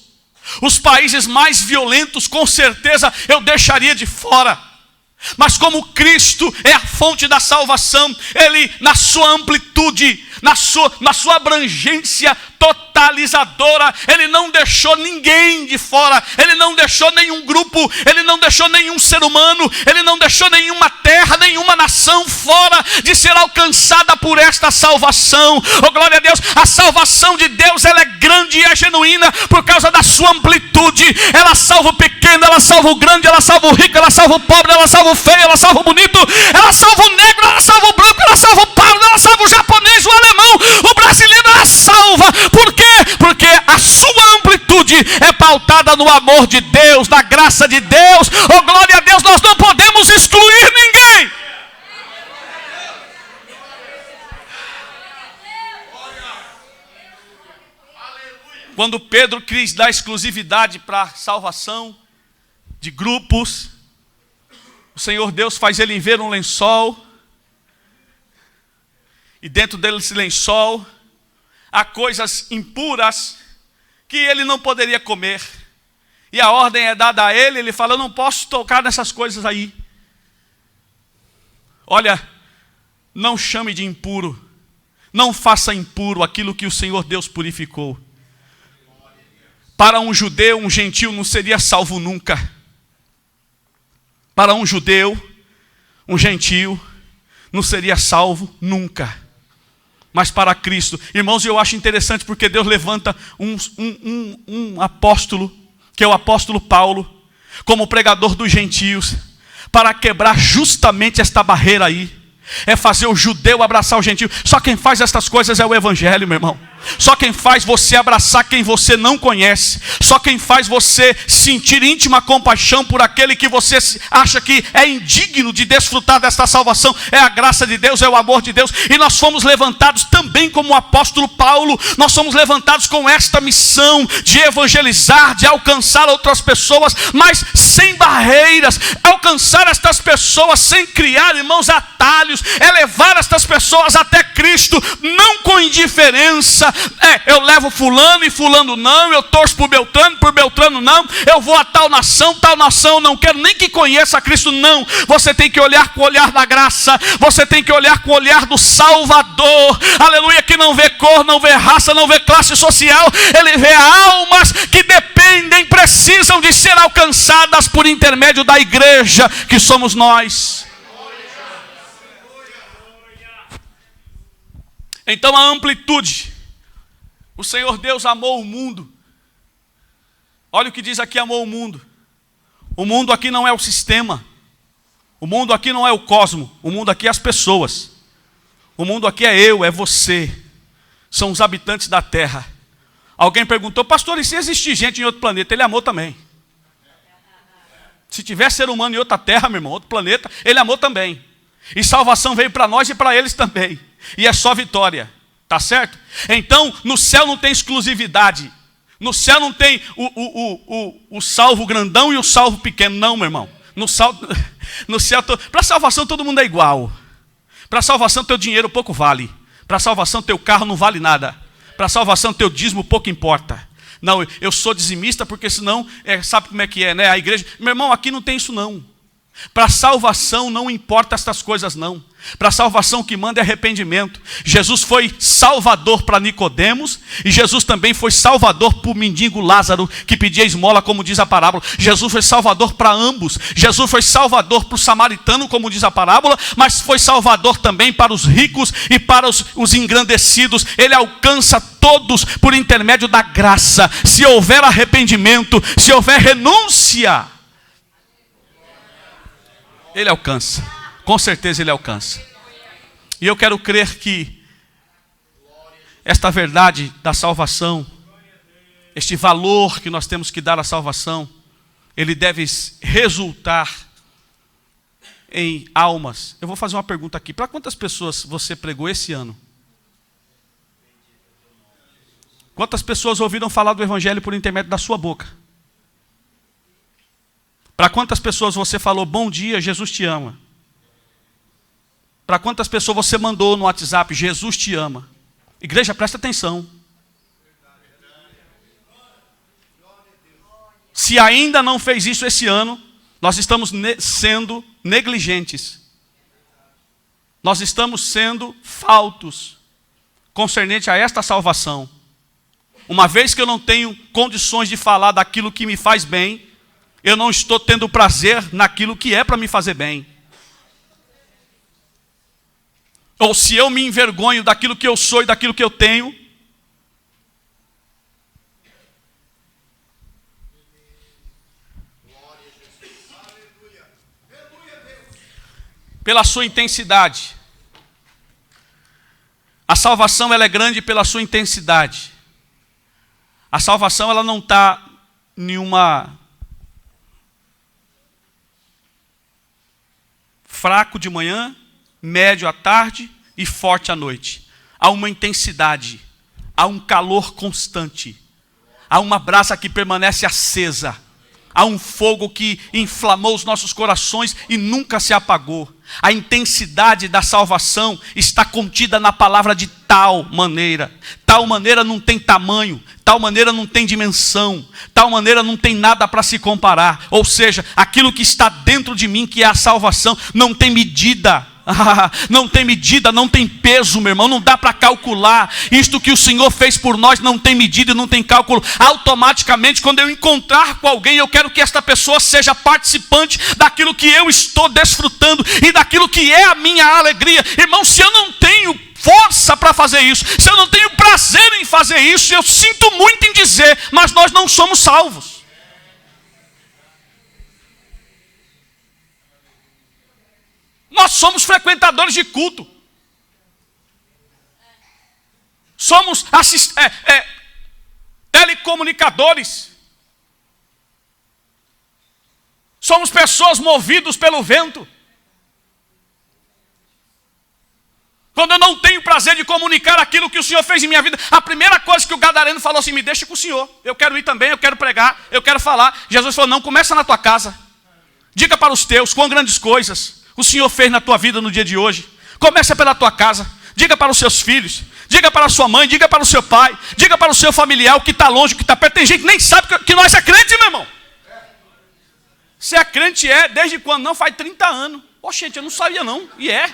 Os países mais violentos, com certeza eu deixaria de fora. Mas como Cristo é a fonte da salvação, Ele na sua amplitude, na sua abrangência totalizadora, Ele não deixou ninguém de fora, Ele não deixou nenhum grupo, Ele não deixou nenhum ser humano, Ele não deixou nenhuma terra, nenhuma nação fora de ser alcançada por esta salvação. Oh, glória a Deus, a salvação de Deus, ela é grande e é genuína por causa da sua amplitude. Ela salva o pequeno, ela salva o grande, ela salva o rico, ela salva o pobre, ela salva o feio, ela salva o bonito, ela salva o negro, ela salva o branco, ela salva o pardo, ela salva o japonês, o alemão, o brasileiro, ela salva. Por quê? Porque a sua amplitude é pautada no amor de Deus, na graça de Deus. Oh, glória a Deus, nós não podemos excluir ninguém. Quando Pedro quis dar exclusividade para a salvação de grupos, o Senhor Deus faz ele ver um lençol, e dentro desse lençol há coisas impuras que ele não poderia comer. E a ordem é dada a ele, ele fala: eu não posso tocar nessas coisas aí. Olha, não chame de impuro, não faça impuro aquilo que o Senhor Deus purificou. Para um judeu, um gentio não seria salvo nunca. Para um judeu, um gentio não seria salvo nunca. Mas para Cristo, irmãos, eu acho interessante porque Deus levanta um apóstolo, que é o apóstolo Paulo, como pregador dos gentios, para quebrar justamente esta barreira aí. É fazer o judeu abraçar o gentio. Só quem faz estas coisas é o evangelho, meu irmão. Só quem faz você abraçar quem você não conhece. Só quem faz você sentir íntima compaixão por aquele que você acha que é indigno de desfrutar desta salvação é a graça de Deus, é o amor de Deus. E nós fomos levantados também como o apóstolo Paulo. Nós somos levantados com esta missão de evangelizar, de alcançar outras pessoas, mas sem barreiras. Alcançar estas pessoas sem criar, irmãos, atalhos. É levar estas pessoas até Cristo, não com indiferença. Eu levo fulano e fulano não, eu torço por Beltrano não, eu vou a tal nação não quero nem que conheça a Cristo, não. Você tem que olhar com o olhar da graça, você tem que olhar com o olhar do Salvador, aleluia, que não vê cor, não vê raça, não vê classe social, ele vê almas que dependem, precisam de ser alcançadas por intermédio da igreja, que somos nós. Então a amplitude, o Senhor Deus amou o mundo. Olha o que diz aqui: amou o mundo. O mundo aqui não é o sistema. O mundo aqui não é o cosmo. O mundo aqui é as pessoas. O mundo aqui é eu, é você. São os habitantes da terra. Alguém perguntou: pastor, e se existir gente em outro planeta? Ele amou também. Se tiver ser humano em outra terra, meu irmão, outro planeta, ele amou também. E salvação veio para nós e para eles também. E é só vitória. Tá certo? Então, no céu não tem exclusividade. No céu não tem o salvo grandão e o salvo pequeno. Não, meu irmão. No céu, para salvação todo mundo é igual. Para salvação teu dinheiro pouco vale. Para salvação teu carro não vale nada. Para salvação teu dízimo pouco importa. Não, eu sou dizimista porque senão, sabe como é que é, né? A igreja, meu irmão, aqui não tem isso não. Para salvação não importa estas coisas não. Para salvação o que manda é arrependimento. Jesus foi salvador para Nicodemos e Jesus também foi salvador para o mendigo Lázaro que pedia esmola, como diz a parábola. Jesus foi salvador para ambos. Jesus foi salvador para o samaritano, como diz a parábola, mas foi salvador também para os ricos e para os engrandecidos. Ele alcança todos por intermédio da graça. Se houver arrependimento, se houver renúncia, Ele alcança. Com certeza Ele alcança. E eu quero crer que esta verdade da salvação, este valor que nós temos que dar à salvação, ele deve resultar em almas. Eu vou fazer uma pergunta aqui. Para quantas pessoas você pregou esse ano? Quantas pessoas ouviram falar do Evangelho por intermédio da sua boca? Para quantas pessoas você falou, bom dia, Jesus te ama? Para quantas pessoas você mandou no WhatsApp, Jesus te ama? Igreja, presta atenção. Se ainda não fez isso esse ano, nós estamos sendo negligentes. Nós estamos sendo faltos concernente a esta salvação. Uma vez que eu não tenho condições de falar daquilo que me faz bem, eu não estou tendo prazer naquilo que é para me fazer bem. Ou se eu me envergonho daquilo que eu sou e daquilo que eu tenho, pela sua intensidade. A salvação ela é grande pela sua intensidade. A salvação ela não está em uma fraco de manhã, médio à tarde e forte à noite. Há uma intensidade, há um calor constante, há uma brasa que permanece acesa, há um fogo que inflamou os nossos corações e nunca se apagou. A intensidade da salvação está contida na palavra de tal maneira não tem tamanho, tal maneira não tem dimensão, tal maneira não tem nada para se comparar. Ou seja, aquilo que está dentro de mim, que é a salvação, não tem medida. Não tem medida, não tem peso, meu irmão, não dá para calcular. Isto que o Senhor fez por nós não tem medida e não tem cálculo. Automaticamente, quando eu encontrar com alguém, eu quero que esta pessoa seja participante daquilo que eu estou desfrutando e daquilo que é a minha alegria. Irmão, se eu não tenho força para fazer isso, se eu não tenho prazer em fazer isso, eu sinto muito em dizer, mas nós não somos salvos. Nós somos frequentadores de culto. Somos telecomunicadores. Somos pessoas movidos pelo vento. Quando eu não tenho prazer de comunicar aquilo que o Senhor fez em minha vida, a primeira coisa que o gadareno falou assim, me deixa com o Senhor. Eu quero ir também, eu quero pregar, eu quero falar. Jesus falou, não, começa na tua casa. Diga para os teus quão grandes coisas o Senhor fez na tua vida no dia de hoje. Começa pela tua casa. Diga para os seus filhos. Diga para a sua mãe. Diga para o seu pai. Diga para o seu familiar, o que está longe, o que está perto. Tem gente que nem sabe que nós é crente, meu irmão. Se é crente, desde quando? Não, faz 30 anos. Poxa, gente, eu não sabia não. E é.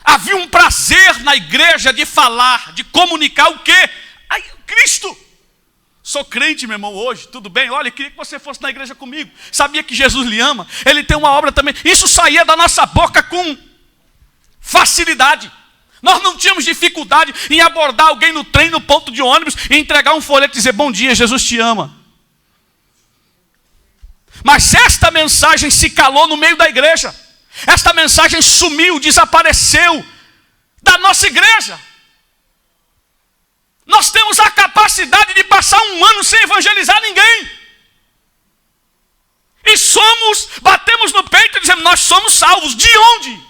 Havia um prazer na igreja de falar, de comunicar o quê? Cristo. Sou crente, meu irmão, hoje, tudo bem? Olha, queria que você fosse na igreja comigo. Sabia que Jesus lhe ama? Ele tem uma obra também. Isso saía da nossa boca com facilidade. Nós não tínhamos dificuldade em abordar alguém no trem, no ponto de ônibus, e entregar um folheto e dizer, bom dia, Jesus te ama. Mas esta mensagem se calou no meio da igreja. Esta mensagem sumiu, desapareceu da nossa igreja. Nós temos a capacidade de passar um ano sem evangelizar ninguém. E batemos no peito e dizemos, nós somos salvos. De onde?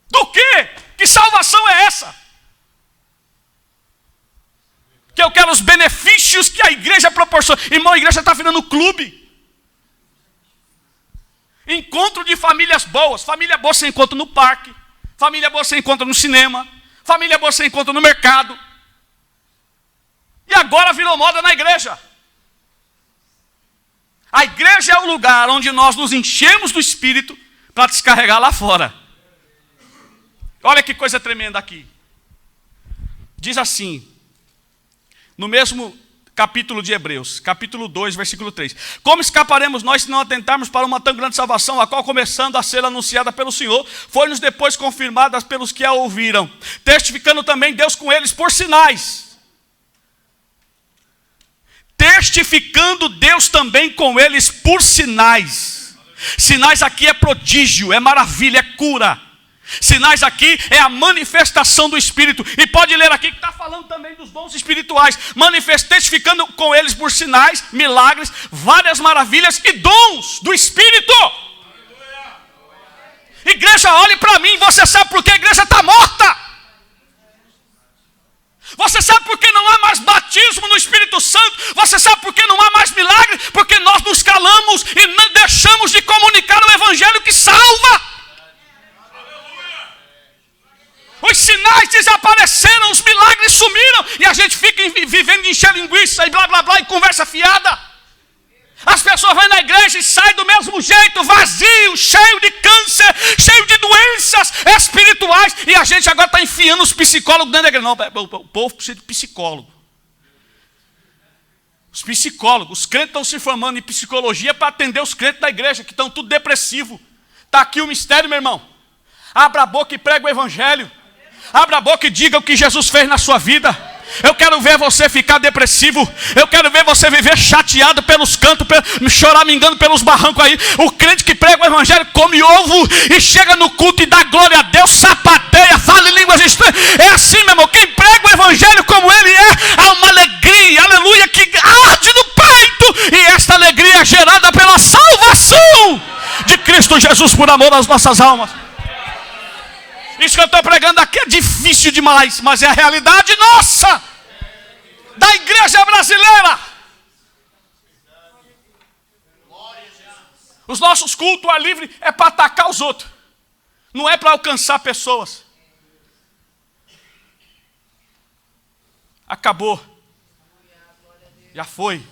Do quê? Que salvação é essa? Que eu quero os benefícios que a igreja proporciona. Irmão, a igreja está virando clube. Encontro de famílias boas. Família boa você encontra no parque. Família boa você encontra no cinema. Família boa você encontra no mercado. E agora virou moda na igreja. A igreja é o lugar onde nós nos enchemos do Espírito para descarregar lá fora. Olha que coisa tremenda aqui. Diz assim, no mesmo capítulo de Hebreus, capítulo 2, versículo 3. Como escaparemos nós se não atentarmos para uma tão grande salvação, a qual, começando a ser anunciada pelo Senhor, foi-nos depois confirmada pelos que a ouviram, testificando também Deus com eles por sinais. Testificando Deus também com eles por sinais. Sinais aqui é prodígio, é maravilha, é cura. Sinais aqui é a manifestação do Espírito. E pode ler aqui que está falando também dos dons espirituais. Testificando com eles por sinais, milagres, várias maravilhas e dons do Espírito. Igreja, olhe para mim. Você sabe por que a igreja está morta? Você sabe por que não há mais batismo no Espírito Santo? Você sabe por que não há mais milagre? Porque nós nos calamos e não deixamos de comunicar o Evangelho que salva. Os sinais desapareceram, os milagres sumiram. E a gente fica vivendo de encher linguiça e blá blá blá e conversa fiada. As pessoas vão na igreja e saem do mesmo jeito, vazio, cheio de câncer, cheio de doenças espirituais. E a gente agora está enfiando os psicólogos dentro da igreja. Não, o povo precisa de psicólogo. Os psicólogos, os crentes estão se formando em psicologia para atender os crentes da igreja, que estão tudo depressivo. Está aqui o mistério, meu irmão. Abra a boca e prega o Evangelho. Abra a boca e diga o que Jesus fez na sua vida. Eu quero ver você ficar depressivo. Eu quero ver você viver chateado pelos cantos, choramingando pelos barrancos aí. O crente que prega o Evangelho come ovo e chega no culto e dá glória a Deus, sapateia, fala em línguas estranhas. É assim, meu irmão. Quem prega o Evangelho como ele é, há uma alegria, aleluia, que arde no peito. E esta alegria é gerada pela salvação de Cristo Jesus por amor às nossas almas. Isso que eu estou pregando aqui é difícil demais, mas é a realidade nossa, da igreja brasileira. Os nossos cultos ao ar livre é para atacar os outros, não é para alcançar pessoas. Acabou. Já foi.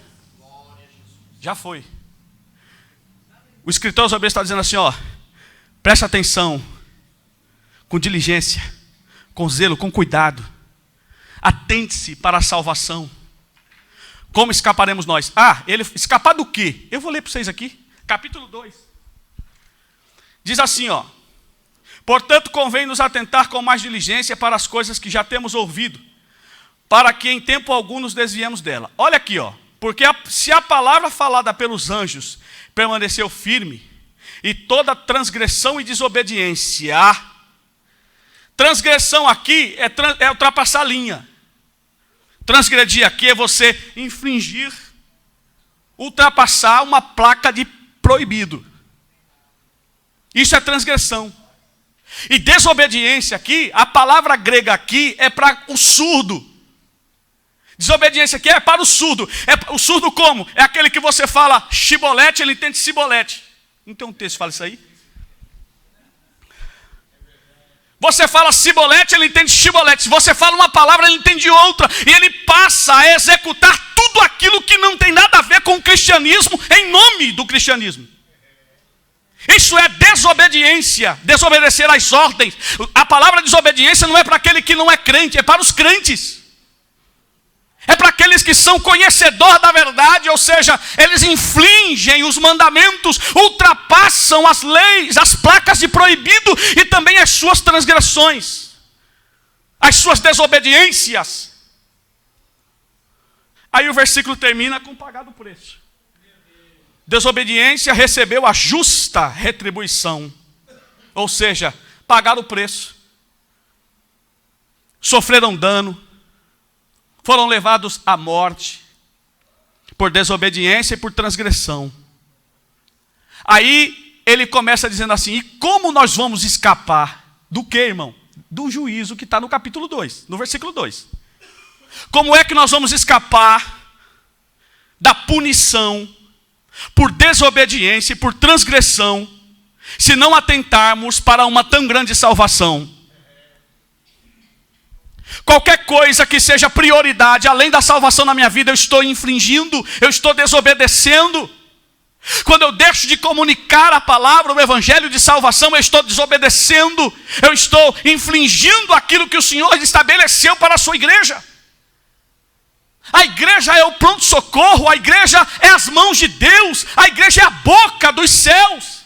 Já foi. O escritor sobre está dizendo assim, ó, preste atenção. Com diligência, com zelo, com cuidado. Atente-se para a salvação. Como escaparemos nós? Ele escapar do quê? Eu vou ler para vocês aqui. Capítulo 2. Diz assim, ó. Portanto, convém nos atentar com mais diligência para as coisas que já temos ouvido, para que em tempo algum nos desviemos dela. Olha aqui, ó. Porque se a palavra falada pelos anjos permaneceu firme, e toda transgressão e desobediência... Transgressão aqui é ultrapassar a linha. Transgredir aqui é você infringir, ultrapassar uma placa de proibido. Isso é transgressão. E desobediência aqui, a palavra grega aqui é para o surdo. Desobediência aqui é para o surdo. É o surdo como? É aquele que você fala chibolete, ele entende cibolete. Não tem um texto que fala isso aí? Você fala cibolete, ele entende chibolete. Se você fala uma palavra, ele entende outra. E ele passa a executar tudo aquilo que não tem nada a ver com o cristianismo, em nome do cristianismo. Isso é desobediência, desobedecer às ordens. A palavra desobediência não é para aquele que não é crente, é para os crentes. É para aqueles que são conhecedores da verdade, ou seja, eles infringem os mandamentos, ultrapassam as leis, as placas de proibido e também as suas transgressões, as suas desobediências. Aí o versículo termina com pagado o preço. Desobediência recebeu a justa retribuição, ou seja, pagaram o preço, sofreram dano, foram levados à morte por desobediência e por transgressão. Aí ele começa dizendo assim: e como nós vamos escapar do quê, irmão? Do juízo que está no capítulo 2, no versículo 2. Como é que nós vamos escapar da punição por desobediência e por transgressão, se não atentarmos para uma tão grande salvação? Qualquer coisa que seja prioridade, além da salvação na minha vida, eu estou infringindo, eu estou desobedecendo. Quando eu deixo de comunicar a palavra, o evangelho de salvação, eu estou desobedecendo, eu estou infringindo aquilo que o Senhor estabeleceu para a sua igreja. A igreja é o pronto-socorro, a igreja é as mãos de Deus, a igreja é a boca dos céus.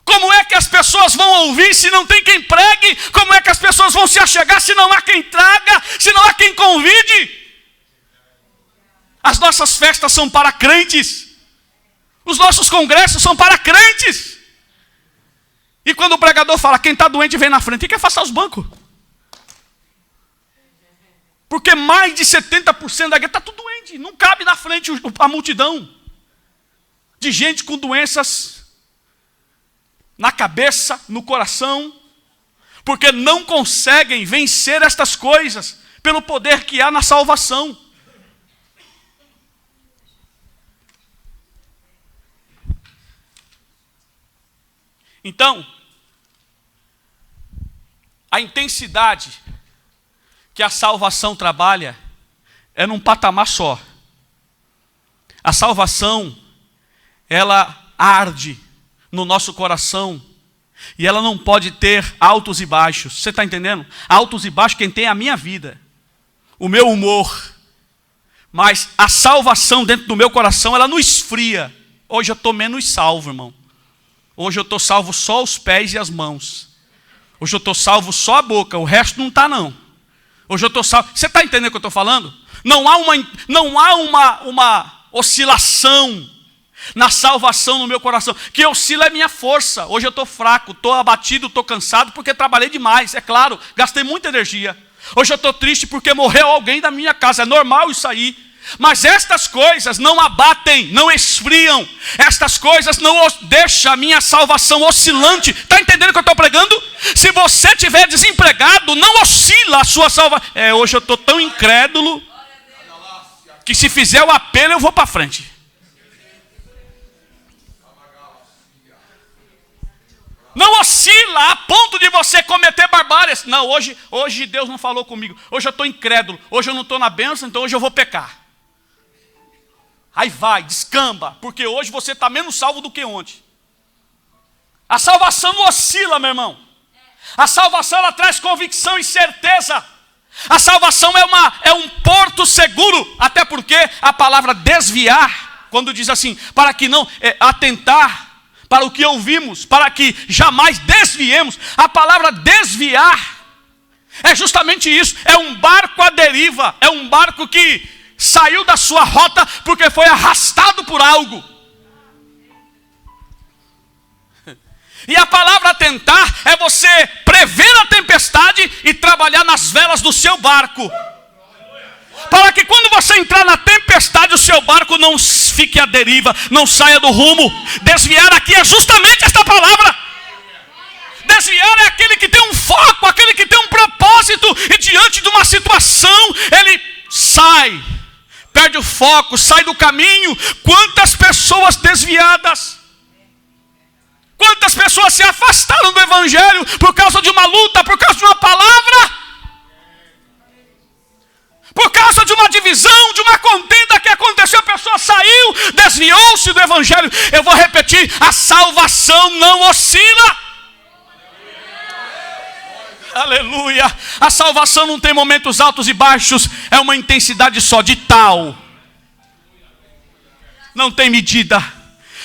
Como é que as pessoas vão ouvir se não tem quem pregue? Como é que as pessoas vão se achegar se não há quem traga, se não há quem convide? As nossas festas são para crentes, os nossos congressos são para crentes. E quando o pregador fala, quem está doente vem na frente, tem que afastar os bancos. Porque mais de 70% da igreja está tudo doente, não cabe na frente a multidão de gente com doenças na cabeça, no coração, porque não conseguem vencer estas coisas pelo poder que há na salvação. Então, a intensidade que a salvação trabalha é num patamar só. A salvação, ela arde no nosso coração e ela não pode ter altos e baixos. Você está entendendo? Altos e baixos quem tem é a minha vida, o meu humor. Mas a salvação dentro do meu coração, ela não esfria. Hoje eu estou menos salvo, irmão. Hoje eu estou salvo só os pés e as mãos. Hoje eu estou salvo só a boca, o resto não está não. Hoje eu estou salvo. Você está entendendo o que eu estou falando? Não há uma oscilação na salvação no meu coração. Que oscila é minha força. Hoje eu estou fraco, estou abatido, estou cansado porque trabalhei demais. É claro, gastei muita energia. Hoje eu estou triste porque morreu alguém da minha casa. É normal isso aí. Mas estas coisas não abatem, não esfriam. Estas coisas não deixam a minha salvação oscilante. Está entendendo o que eu estou pregando? Se você estiver desempregado, não oscila a sua salvação. Hoje eu estou tão incrédulo que se fizer o apelo eu vou para frente. Não oscila a ponto de você cometer barbáries. Não, hoje Deus não falou comigo. Hoje eu estou incrédulo. Hoje eu não estou na bênção, então hoje eu vou pecar. Aí vai, descamba, porque hoje você está menos salvo do que ontem. A salvação não oscila, meu irmão. A salvação, ela traz convicção e certeza. A salvação é um porto seguro, até porque a palavra desviar, quando diz assim, para que não atentar para o que ouvimos, para que jamais desviemos, a palavra desviar é justamente isso, é um barco à deriva, é um barco que saiu da sua rota porque foi arrastado por algo. E a palavra atentar é você prever a tempestade e trabalhar nas velas do seu barco. Para que quando você entrar na tempestade, o seu barco não fique à deriva, não saia do rumo. Desviar aqui é justamente esta palavra. Desviar é aquele que tem um foco, aquele que tem um propósito, e diante de uma situação, ele sai, perde o foco, sai do caminho. Quantas pessoas desviadas, quantas pessoas se afastaram do evangelho por causa de uma luta, por causa de uma palavra, por causa de uma divisão, de uma contenda que aconteceu, a pessoa saiu, desviou-se do evangelho. Eu vou repetir, a salvação não oscila. Aleluia. A salvação não tem momentos altos e baixos, é uma intensidade só, de tal. Não tem medida.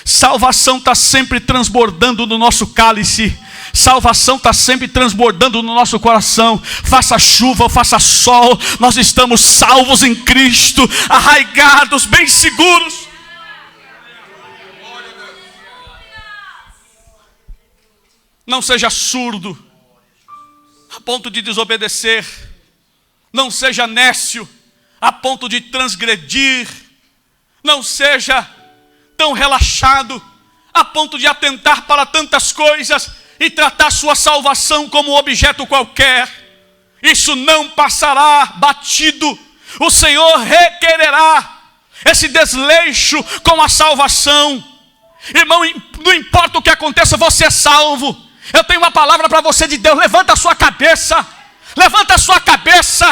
Salvação está sempre transbordando no nosso cálice. Salvação está sempre transbordando no nosso coração. Faça chuva ou faça sol, nós estamos salvos em Cristo, arraigados, bem seguros. Não seja surdo a ponto de desobedecer. Não seja nécio a ponto de transgredir. Não seja tão relaxado, a ponto de atentar para tantas coisas e tratar sua salvação como objeto qualquer. Isso não passará batido. O Senhor requererá esse desleixo com a salvação. Irmão, não importa o que aconteça, você é salvo. Eu tenho uma palavra para você de Deus. Levanta a sua cabeça. Levanta a sua cabeça.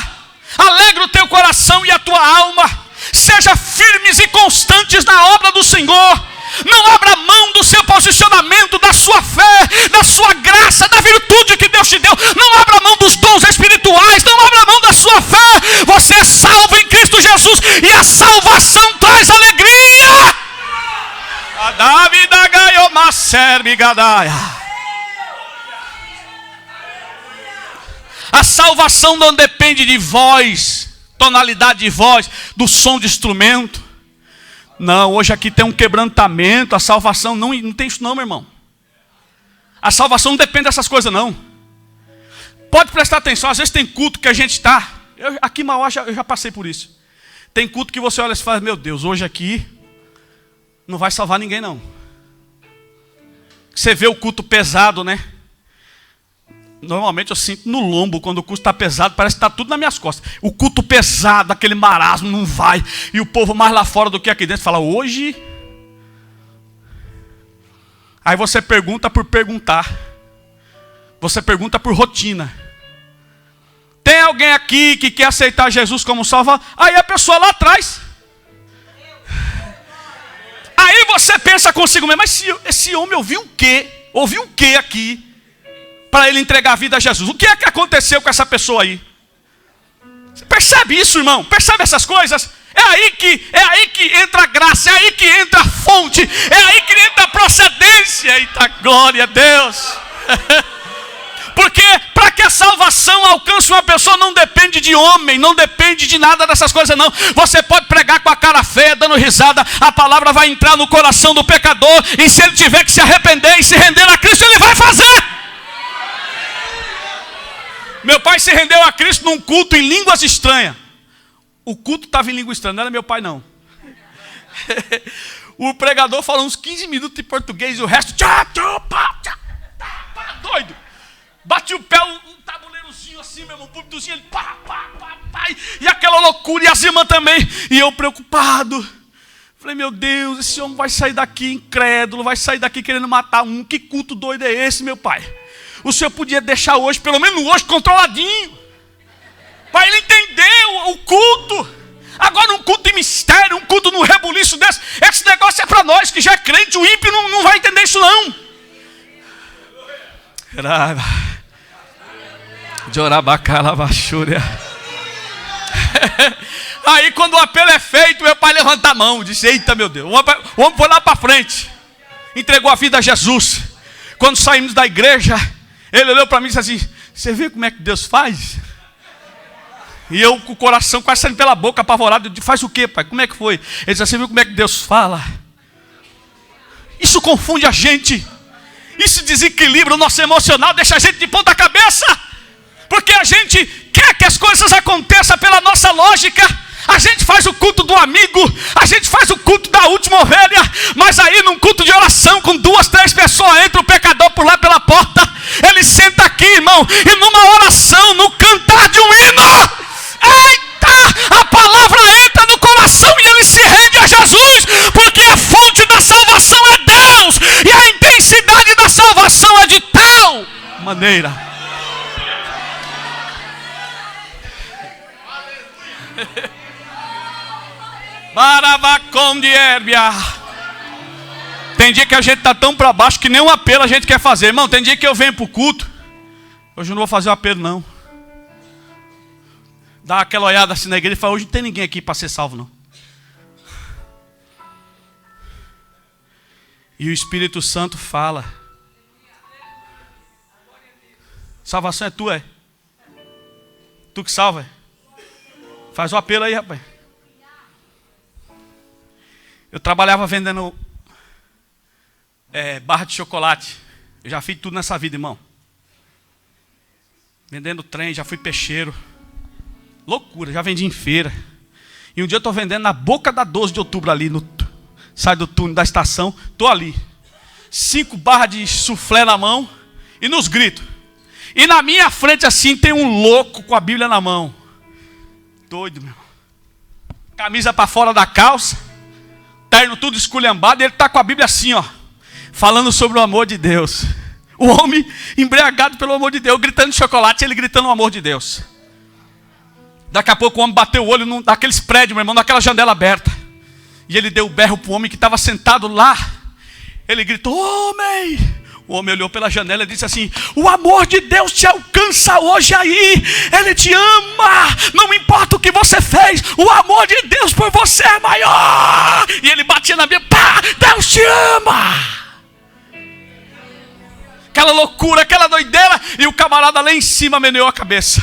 Alegra o teu coração e a tua alma. Seja firmes e constantes na obra do Senhor. Não abra mão do seu posicionamento, da sua fé, da sua graça, da virtude que Deus te deu. Não abra mão dos dons espirituais. Não abra mão da sua fé. Você é salvo em Cristo Jesus. E a salvação traz alegria. A Davida ganhou uma serve gadaia. A salvação não depende de voz, tonalidade de voz, do som de instrumento. Não, hoje aqui tem um quebrantamento. A salvação não tem isso não, meu irmão. A salvação não depende dessas coisas não. Pode prestar atenção, às vezes tem culto que a gente está. Aqui em Mauá eu já passei por isso. Tem culto que você olha e fala, meu Deus, hoje aqui não vai salvar ninguém não. Você vê o culto pesado, né? Normalmente eu sinto no lombo, quando o culto está pesado, parece que está tudo nas minhas costas. O culto pesado, aquele marasmo, não vai. E o povo mais lá fora do que aqui dentro fala, hoje... Aí você pergunta por perguntar. Você pergunta por rotina. Tem alguém aqui que quer aceitar Jesus como Salvador? Aí a pessoa lá atrás. Aí você pensa consigo mesmo, mas esse homem ouviu o quê? Ouviu o quê aqui? Para ele entregar a vida a Jesus. O que é que aconteceu com essa pessoa aí? Você percebe isso, irmão? Percebe essas coisas? É aí que entra a graça, é aí que entra a fonte, é aí que entra a procedência. Eita, glória a Deus. Porque para que a salvação alcance uma pessoa não depende de homem, não depende de nada dessas coisas não. Você pode pregar com a cara feia, dando risada, a palavra vai entrar no coração do pecador, e se ele tiver que se arrepender e se render a Cristo, ele vai fazer. Meu pai se rendeu a Cristo num culto em línguas estranhas. O culto estava em língua estranha, não era meu pai não. O pregador falou uns 15 minutos em português e o resto... doido. Bate o pé, um tabuleirozinho assim, meu irmão, um púlpitozinho, ele pá, e aquela loucura, e as irmãs também. E eu preocupado. Falei, meu Deus, esse homem vai sair daqui incrédulo, vai sair daqui querendo matar um. Que culto doido é esse, meu pai? O senhor podia deixar hoje, pelo menos hoje, controladinho. Para ele entender o culto. Agora um culto de mistério, um culto no rebuliço desse. Esse negócio é para nós que já é crente. O ímpio não vai entender isso não. Aí quando o apelo é feito, meu pai levanta a mão. Disse, eita meu Deus. O homem foi lá para frente. Entregou a vida a Jesus. Quando saímos da igreja, ele olhou para mim e disse assim, você viu como é que Deus faz? E eu com o coração quase saindo pela boca, apavorado, eu disse, faz o quê, pai? Como é que foi? Ele disse, você viu como é que Deus fala? Isso confunde a gente. Isso desequilibra o nosso emocional, deixa a gente de ponta cabeça. Porque a gente quer que as coisas aconteçam pela nossa lógica. A gente faz o culto do amigo, a gente faz o culto da última ovelha, mas aí num culto de oração com 2, 3 pessoas, entra o pecador por lá pela porta, ele senta aqui, irmão, e numa oração, no cantar de um hino, eita, a palavra entra no coração e ele se rende a Jesus, porque a fonte da salvação é Deus, e a intensidade da salvação é de tal maneira. Tem dia que a gente está tão para baixo que nem um apelo a gente quer fazer. Irmão, tem dia que eu venho para o culto, hoje eu não vou fazer o apelo não. Dá aquela olhada assim na igreja e fala, hoje não tem ninguém aqui para ser salvo não. E o Espírito Santo fala, salvação é tua, é? Tu que salva, é? Faz o apelo aí, rapaz. Eu trabalhava vendendo barra de chocolate. Eu já fiz tudo nessa vida, irmão. Vendendo trem, já fui peixeiro. Loucura, já vendi em feira. E um dia eu estou vendendo na boca da 12 de outubro ali. sai do túnel da estação, estou ali. 5 barras de suflé na mão e nos gritos. E na minha frente assim tem um louco com a Bíblia na mão. Doido, meu. Camisa para fora da calça, terno tudo esculhambado, e ele está com a Bíblia assim, ó, falando sobre o amor de Deus. O homem embriagado pelo amor de Deus, gritando de chocolate, ele gritando o amor de Deus. Daqui a pouco o homem bateu o olho naqueles prédios, meu irmão, naquela janela aberta. E ele deu o berro para o homem que estava sentado lá. Ele gritou: homem! O homem olhou pela janela e disse assim: o amor de Deus te alcança hoje aí. Ele te ama. Não importa o que você fez, o amor de Deus por você é maior. E ele batia na Bíblia: pá, Deus te ama. Aquela loucura, aquela doideira. E o camarada lá em cima meneou a cabeça.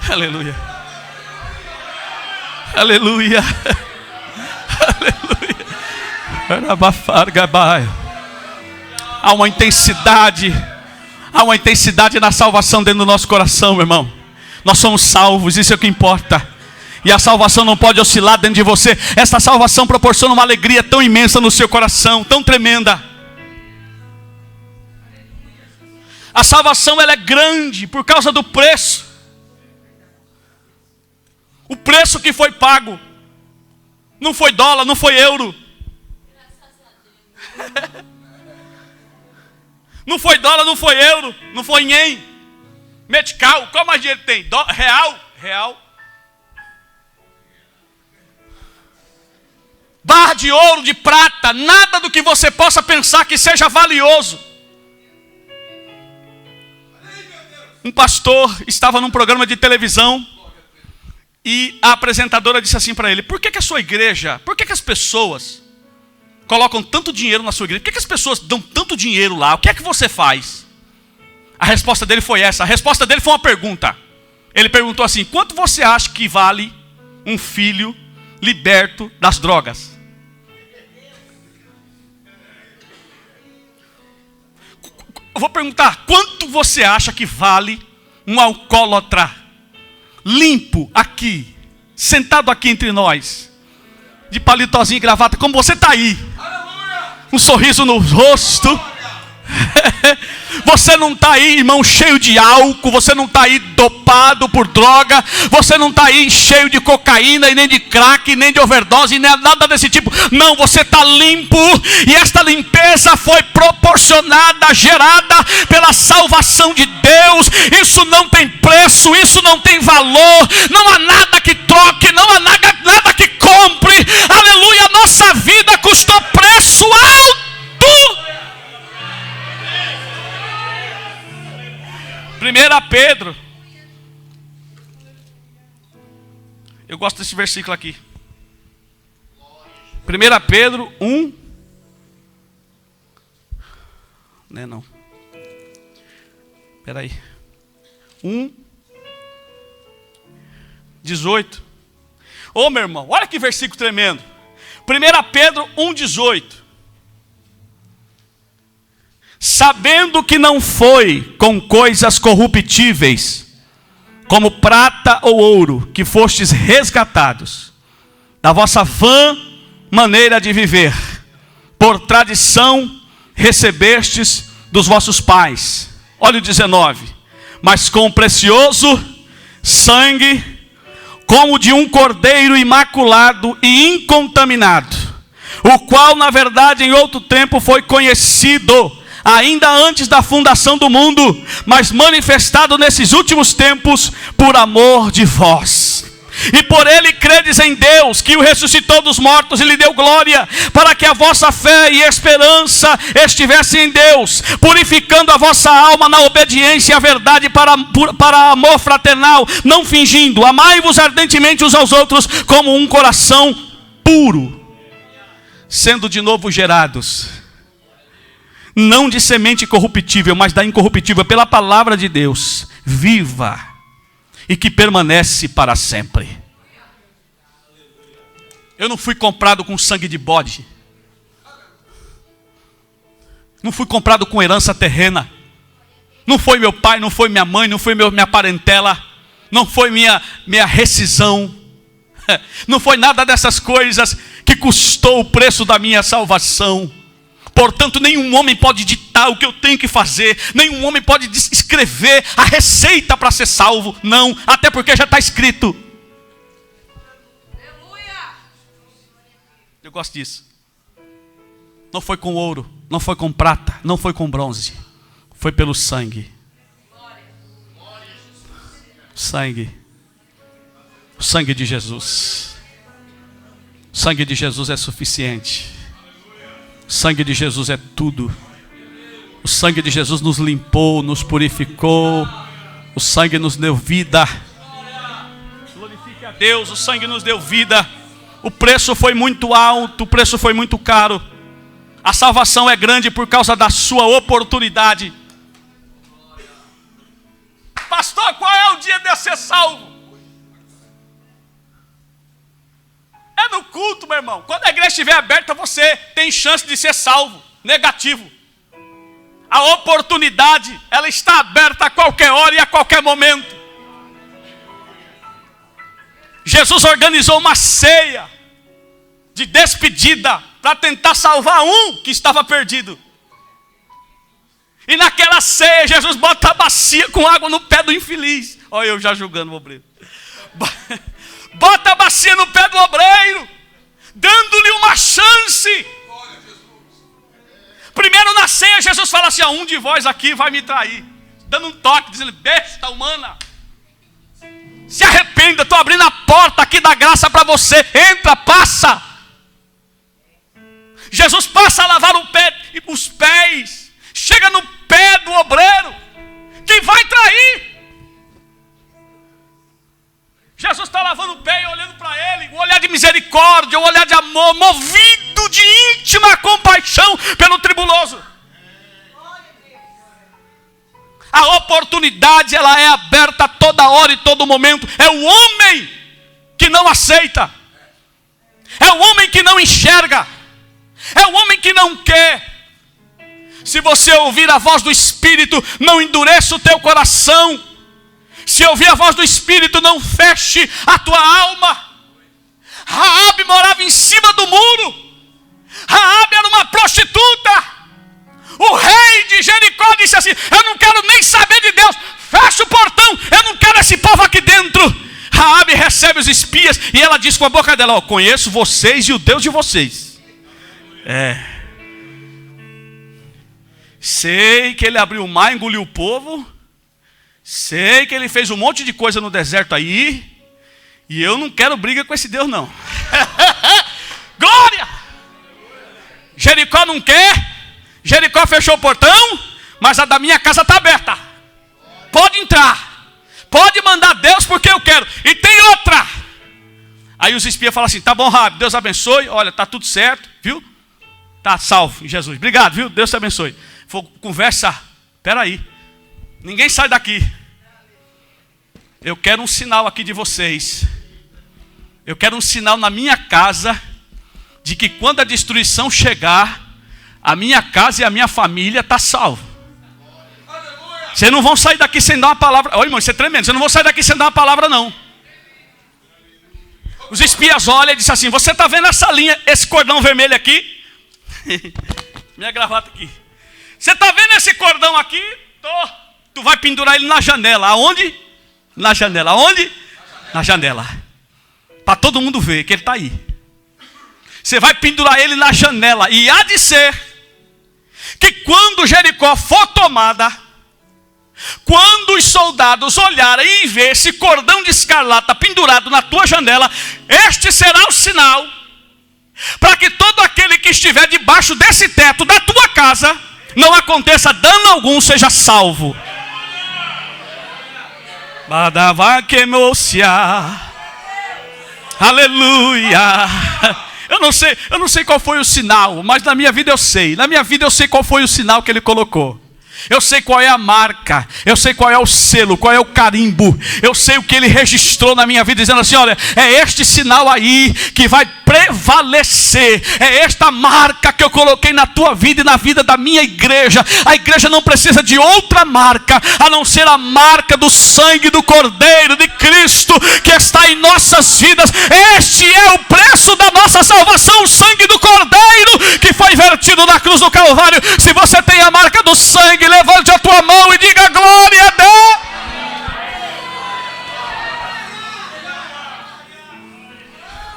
Aleluia. Aleluia. Aleluia. Há uma intensidade na salvação dentro do nosso coração, meu irmão. Nós somos salvos, isso é o que importa. E a salvação não pode oscilar dentro de você. Essa salvação proporciona uma alegria tão imensa no seu coração, tão tremenda. A salvação, ela é grande por causa do preço. O preço que foi pago. Não foi dólar, não foi euro. Não foi dólar, não foi euro, não foi ien. Medical, qual mais dinheiro tem? Real. Barra de ouro, de prata, nada do que você possa pensar que seja valioso. Um pastor estava num programa de televisão e a apresentadora disse assim para ele: por que a sua igreja, por que as pessoas colocam tanto dinheiro na sua igreja? Por que as pessoas dão tanto dinheiro lá? O que é que você faz? A resposta dele foi essa. A resposta dele foi uma pergunta. Ele perguntou assim: quanto você acha que vale um filho liberto das drogas? Eu vou perguntar: quanto você acha que vale um alcoólatra limpo aqui, sentado aqui entre nós, de palitozinho e gravata, como você está aí, um sorriso no rosto? Você não está aí, irmão, cheio de álcool. Você não está aí dopado por droga. Você não está aí cheio de cocaína, e nem de crack, nem de overdose, nem nada desse tipo. Não, você está limpo. E esta limpeza foi proporcionada, gerada pela salvação de Deus. Isso não tem preço, isso não tem valor. Não há nada que troque, não há nada que compre. Aleluia, nossa vida custou preço alto. 1 Pedro, eu gosto desse versículo aqui. 1 Pedro 1, não, espera aí, 1:18. Ô meu irmão, olha que versículo tremendo. 1 Pedro 1:18. Sabendo que não foi com coisas corruptíveis, como prata ou ouro, que fostes resgatados da vossa vã maneira de viver, por tradição recebestes dos vossos pais. Olha o 19. Mas com precioso sangue, como de um cordeiro imaculado e incontaminado, o qual na verdade em outro tempo foi conhecido, ainda antes da fundação do mundo, mas manifestado nesses últimos tempos por amor de vós. E por ele credes em Deus, que o ressuscitou dos mortos e lhe deu glória, para que a vossa fé e esperança estivessem em Deus, purificando a vossa alma na obediência à verdade para amor fraternal, não fingindo. Amai-vos ardentemente uns aos outros como um coração puro, sendo de novo gerados, não de semente corruptível, mas da incorruptível, pela palavra de Deus, viva e que permanece para sempre. Eu não fui comprado com sangue de bode. Não fui comprado com herança terrena. Não foi meu pai, não foi minha mãe, não foi minha parentela. não foi minha rescisão, não foi nada dessas coisas que custou o preço da minha salvação. Portanto, nenhum homem pode ditar o que eu tenho que fazer, nenhum homem pode escrever a receita para ser salvo, não, até porque já está escrito. Eu gosto disso. Não foi com ouro, não foi com prata, não foi com bronze, foi pelo sangue. Sangue. O sangue de Jesus. O sangue de Jesus é suficiente. O sangue de Jesus é tudo. O sangue de Jesus nos limpou, nos purificou. O sangue nos deu vida. Glorifique a Deus, o sangue nos deu vida. O preço foi muito alto, o preço foi muito caro. A salvação é grande por causa da sua oportunidade. Pastor, qual é o dia de ser salvo? É no culto, meu irmão. Quando a igreja estiver aberta, você tem chance de ser salvo. Negativo. A oportunidade, ela está aberta a qualquer hora e a qualquer momento. Jesus organizou uma ceia de despedida para tentar salvar um que estava perdido. E naquela ceia, Jesus bota a bacia com água no pé do infeliz. Olha eu já julgando o obreiro. Bota a bacia no pé do obreiro, dando-lhe uma chance. Primeiro na ceia, Jesus fala assim: um de vós aqui vai me trair. Dando um toque, dizendo: besta humana, se arrependa, estou abrindo a porta aqui da graça para você. Entra, passa. Jesus passa a lavar os pés. Chega no pé do obreiro que vai trair. Jesus está lavando o pé e olhando para ele, o olhar de misericórdia, o olhar de amor, movido de íntima compaixão pelo tribuloso. A oportunidade, ela é aberta a toda hora e todo momento. É o homem que não aceita, é o homem que não enxerga, é o homem que não quer. Se você ouvir a voz do Espírito, não endureça o teu coração. Se ouvir a voz do Espírito, não feche a tua alma. Raabe morava em cima do muro. Raabe era uma prostituta. O rei de Jericó disse assim: eu não quero nem saber de Deus. Fecha o portão, eu não quero esse povo aqui dentro. Raabe recebe os espias e ela diz com a boca dela: conheço vocês e o Deus de vocês. Sei que ele abriu o mar, engoliu o povo. Sei que ele fez um monte de coisa no deserto aí. E eu não quero briga com esse Deus não. Glória! Jericó não quer. Jericó fechou o portão, mas a da minha casa está aberta. Pode entrar. Pode mandar Deus porque eu quero. E tem outra. Aí os espias falam assim: tá bom, Raabe, Deus abençoe. Olha, tá tudo certo, viu? Tá salvo em Jesus. Obrigado, viu? Deus te abençoe. Conversa. Espera aí. Ninguém sai daqui. Eu quero um sinal aqui de vocês. Eu quero um sinal na minha casa de que quando a destruição chegar, a minha casa e a minha família está salvo. Vocês não vão sair daqui sem dar uma palavra. Olha, irmão, isso é tremendo. Vocês não vão sair daqui sem dar uma palavra, não. Os espias olham e dizem assim: você está vendo essa linha, esse cordão vermelho aqui? Minha gravata aqui. Você está vendo esse cordão aqui? Tô. Tu vai pendurar ele na janela. Aonde? Na janela. Aonde? Na janela. Para todo mundo ver que ele está aí. Você vai pendurar ele na janela. E há de ser que quando Jericó for tomada, quando os soldados olharem e ver esse cordão de escarlata pendurado na tua janela, este será o sinal para que todo aquele que estiver debaixo desse teto da tua casa, não aconteça dano algum, seja salvo. Aleluia. Eu não sei qual foi o sinal, mas na minha vida eu sei. Na minha vida eu sei qual foi o sinal que ele colocou. Eu sei qual é a marca, eu sei qual é o selo, qual é o carimbo. Eu sei o que ele registrou na minha vida, dizendo assim: olha, é este sinal aí que vai prevalecer. É esta marca que eu coloquei na tua vida e na vida da minha igreja. A igreja não precisa de outra marca, a não ser a marca do sangue do Cordeiro de Cristo, que está em nossas vidas. Este é o preço da nossa salvação, o sangue do Cordeiro, que foi vertido na cruz do Calvário. Se você tem a marca do sangue, levante a tua mão e diga glória a Deus.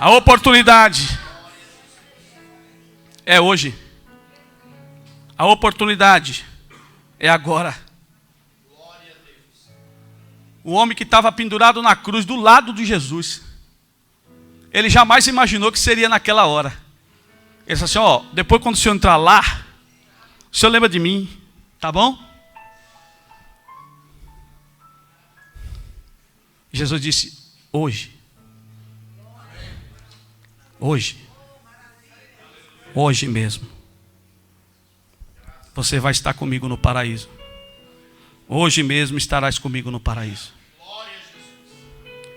A oportunidade é hoje. A oportunidade é agora. O homem que estava pendurado na cruz do lado de Jesus, ele jamais imaginou que seria naquela hora. Ele disse assim: ó, depois quando o senhor entrar lá, o senhor lembra de mim, tá bom? Jesus disse: hoje, hoje mesmo, você vai estar comigo no paraíso. Hoje mesmo estarás comigo no paraíso.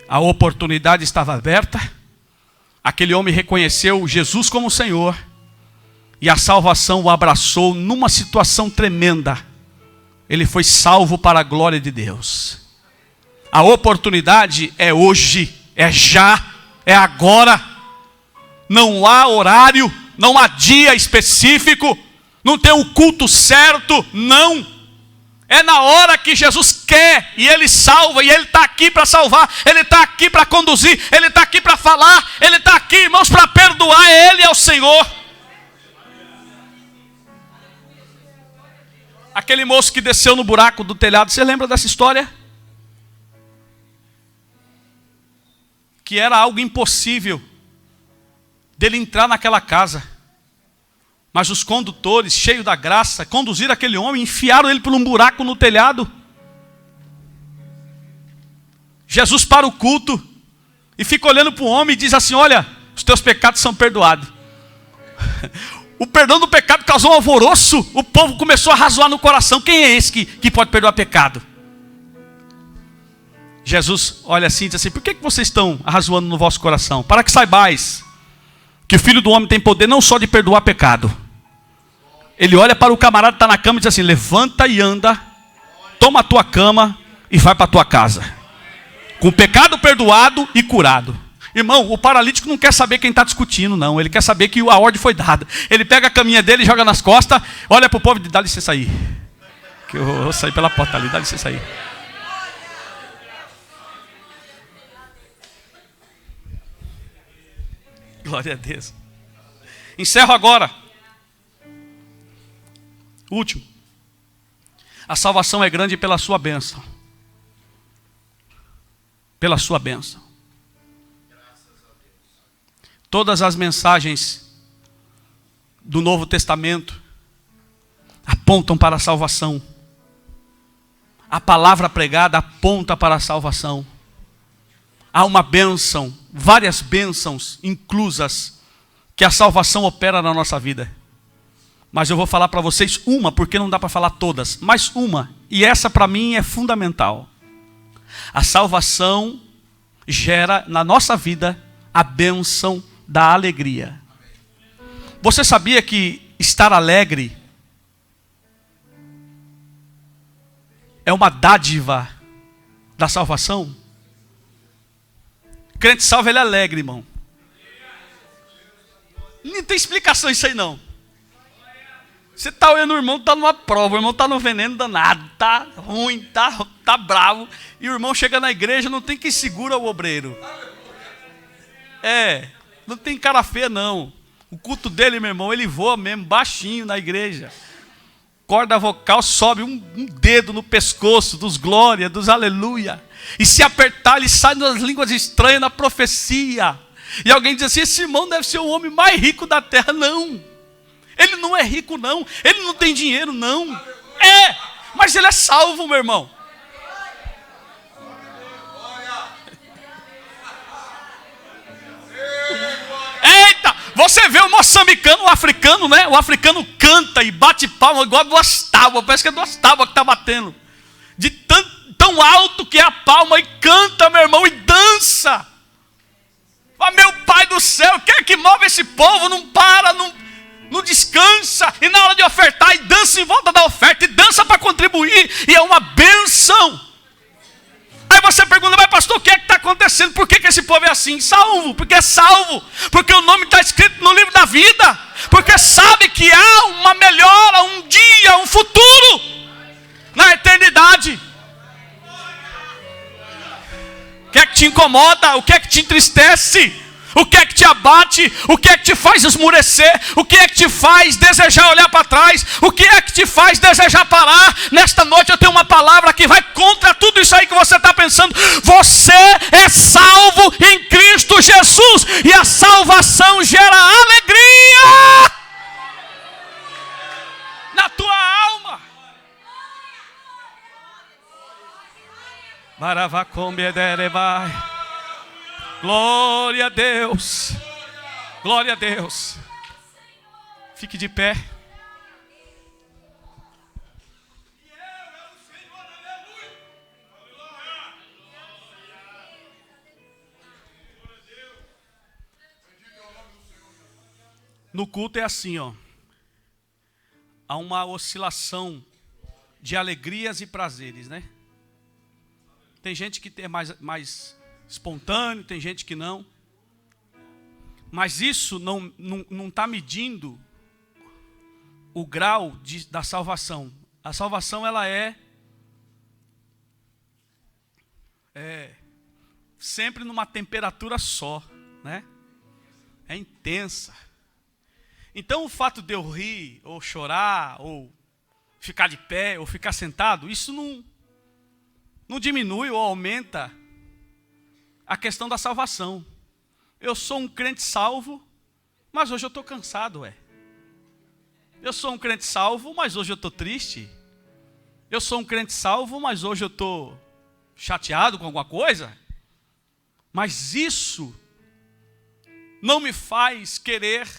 A oportunidade estava aberta. Aquele homem reconheceu Jesus como Senhor, e a salvação o abraçou numa situação tremenda. Ele foi salvo para a glória de Deus. A oportunidade é hoje, é já, é agora. Não há horário, não há dia específico, não tem o culto certo, não. É na hora que Jesus quer, e Ele salva, e Ele está aqui para salvar, Ele está aqui para conduzir, Ele está aqui para falar, Ele está aqui, irmãos, para perdoar. Ele é o Senhor. Aquele moço que desceu no buraco do telhado, você lembra dessa história? Que era algo impossível dele entrar naquela casa, mas os condutores, cheios da graça, conduziram aquele homem, enfiaram ele por um buraco no telhado. Jesus para o culto e fica olhando para o homem e diz assim: olha, os teus pecados são perdoados. O perdão do pecado causou um alvoroço. O povo começou a razoar no coração: quem é esse que pode perdoar pecado? Jesus olha assim e diz assim: por que vocês estão arrazoando no vosso coração? Para que saibais que o Filho do Homem tem poder não só de perdoar pecado. Ele olha para o camarada que está na cama e diz assim: levanta e anda, toma a tua cama e vai para a tua casa, com o pecado perdoado e curado. Irmão, o paralítico não quer saber quem está discutindo, não. Ele quer saber que a ordem foi dada. Ele pega a caminha dele, joga nas costas, olha para o povo e diz: dá licença aí, que eu vou sair pela porta ali, dá licença aí. Glória a Deus. Encerro agora. Último. A salvação é grande pela sua bênção. Pela sua bênção. Todas as mensagens do Novo Testamento apontam para a salvação. A palavra pregada aponta para a salvação. Há uma bênção, várias bênçãos inclusas, que a salvação opera na nossa vida. Mas eu vou falar para vocês uma, porque não dá para falar todas, mas uma, e essa para mim é fundamental. A salvação gera na nossa vida a bênção da alegria. Você sabia que estar alegre é uma dádiva da salvação? Crente salvo, ele é alegre, irmão. Não tem explicação isso aí, não. Você está olhando o irmão, está numa prova, o irmão está no veneno danado, está ruim, está bravo, e o irmão chega na igreja, não tem quem segura o obreiro. Não tem cara feia, não. O culto dele, meu irmão, ele voa mesmo, baixinho na igreja. Corda vocal sobe um dedo no pescoço dos glória, dos aleluia. E se apertar, ele sai nas línguas estranhas, na profecia. E alguém diz assim: esse irmão deve ser o homem mais rico da terra. Não. Ele não é rico, não. Ele não tem dinheiro, não. Mas ele é salvo, meu irmão. Eita, você vê o moçambicano, o africano, né? O africano canta e bate palma igual duas tábuas. Parece que é duas tábuas que está batendo. De tão alto que é a palma, e canta, meu irmão, e dança. Mas meu Pai do céu, o que é que move esse povo? Não para, não descansa. E na hora de ofertar, e dança em volta da oferta, e dança para contribuir. E é uma bênção. Aí você pergunta, mas pastor, o que é que está acontecendo? Por que esse povo é assim? Salvo, porque é salvo. Porque o nome está escrito no livro da vida. Porque sabe que há uma melhora, um dia, um futuro na eternidade. O que é que te incomoda? O que é que te entristece? O que é que te abate? O que é que te faz esmurecer? O que é que te faz desejar olhar para trás? O que é que te faz desejar parar? Nesta noite eu tenho uma palavra que vai contra tudo isso aí que você está pensando. Você é salvo em Cristo Jesus. E a salvação gera alegria na tua alma. Maravacombiederebai. Glória a Deus. Glória a Deus. Fique de pé. No culto é assim, ó. Há uma oscilação de alegrias e prazeres, né? Tem gente que tem mais espontâneo, tem gente que não. Mas isso não está medindo o grau da salvação. A salvação ela é sempre numa temperatura só, né? É intensa. Então o fato de eu rir, ou chorar, ou ficar de pé, ou ficar sentado, isso não diminui ou aumenta a questão da salvação. Eu sou um crente salvo, mas hoje eu estou cansado, Eu sou um crente salvo, mas hoje eu estou triste. Eu sou um crente salvo, mas hoje eu estou chateado com alguma coisa. Mas isso não me faz querer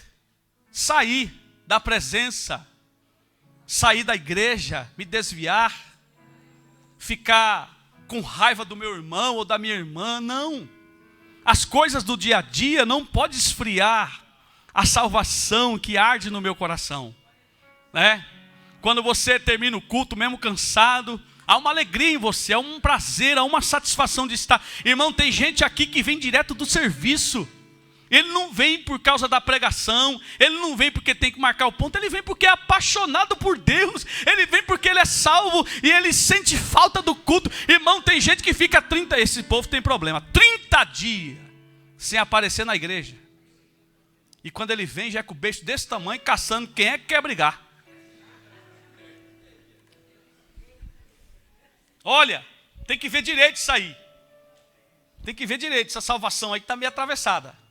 sair da presença, sair da igreja, me desviar, ficar com raiva do meu irmão ou da minha irmã. Não. As coisas do dia a dia não podem esfriar a salvação que arde no meu coração, né? Quando você termina o culto, mesmo cansado, há uma alegria em você, há um prazer, há uma satisfação de estar. Irmão, tem gente aqui que vem direto do serviço. Ele não vem por causa da pregação, ele não vem porque tem que marcar o ponto, ele vem porque é apaixonado por Deus, ele vem porque ele é salvo e ele sente falta do culto. Irmão, tem gente que fica 30, esse povo tem problema, 30 dias sem aparecer na igreja. E quando ele vem, já é com o beijo desse tamanho, caçando quem é que quer brigar. Olha, tem que ver direito isso aí. Tem que ver direito essa salvação aí que está meio atravessada.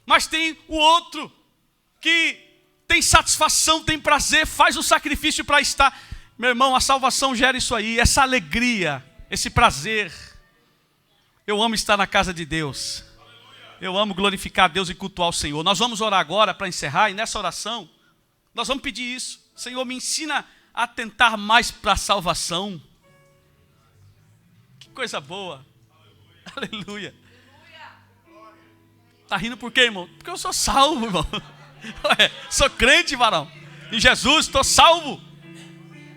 Mas tem o outro que tem satisfação, tem prazer, faz o sacrifício para estar. Meu irmão, a salvação gera isso aí, essa alegria, esse prazer. Eu amo estar na casa de Deus. Eu amo glorificar a Deus e cultuar o Senhor. Nós vamos orar agora para encerrar, e nessa oração, nós vamos pedir isso. Senhor, me ensina a atentar mais para a salvação. Que coisa boa. Aleluia. Está rindo por quê, irmão? Porque eu sou salvo, irmão. Sou crente, varão. Em Jesus, estou salvo.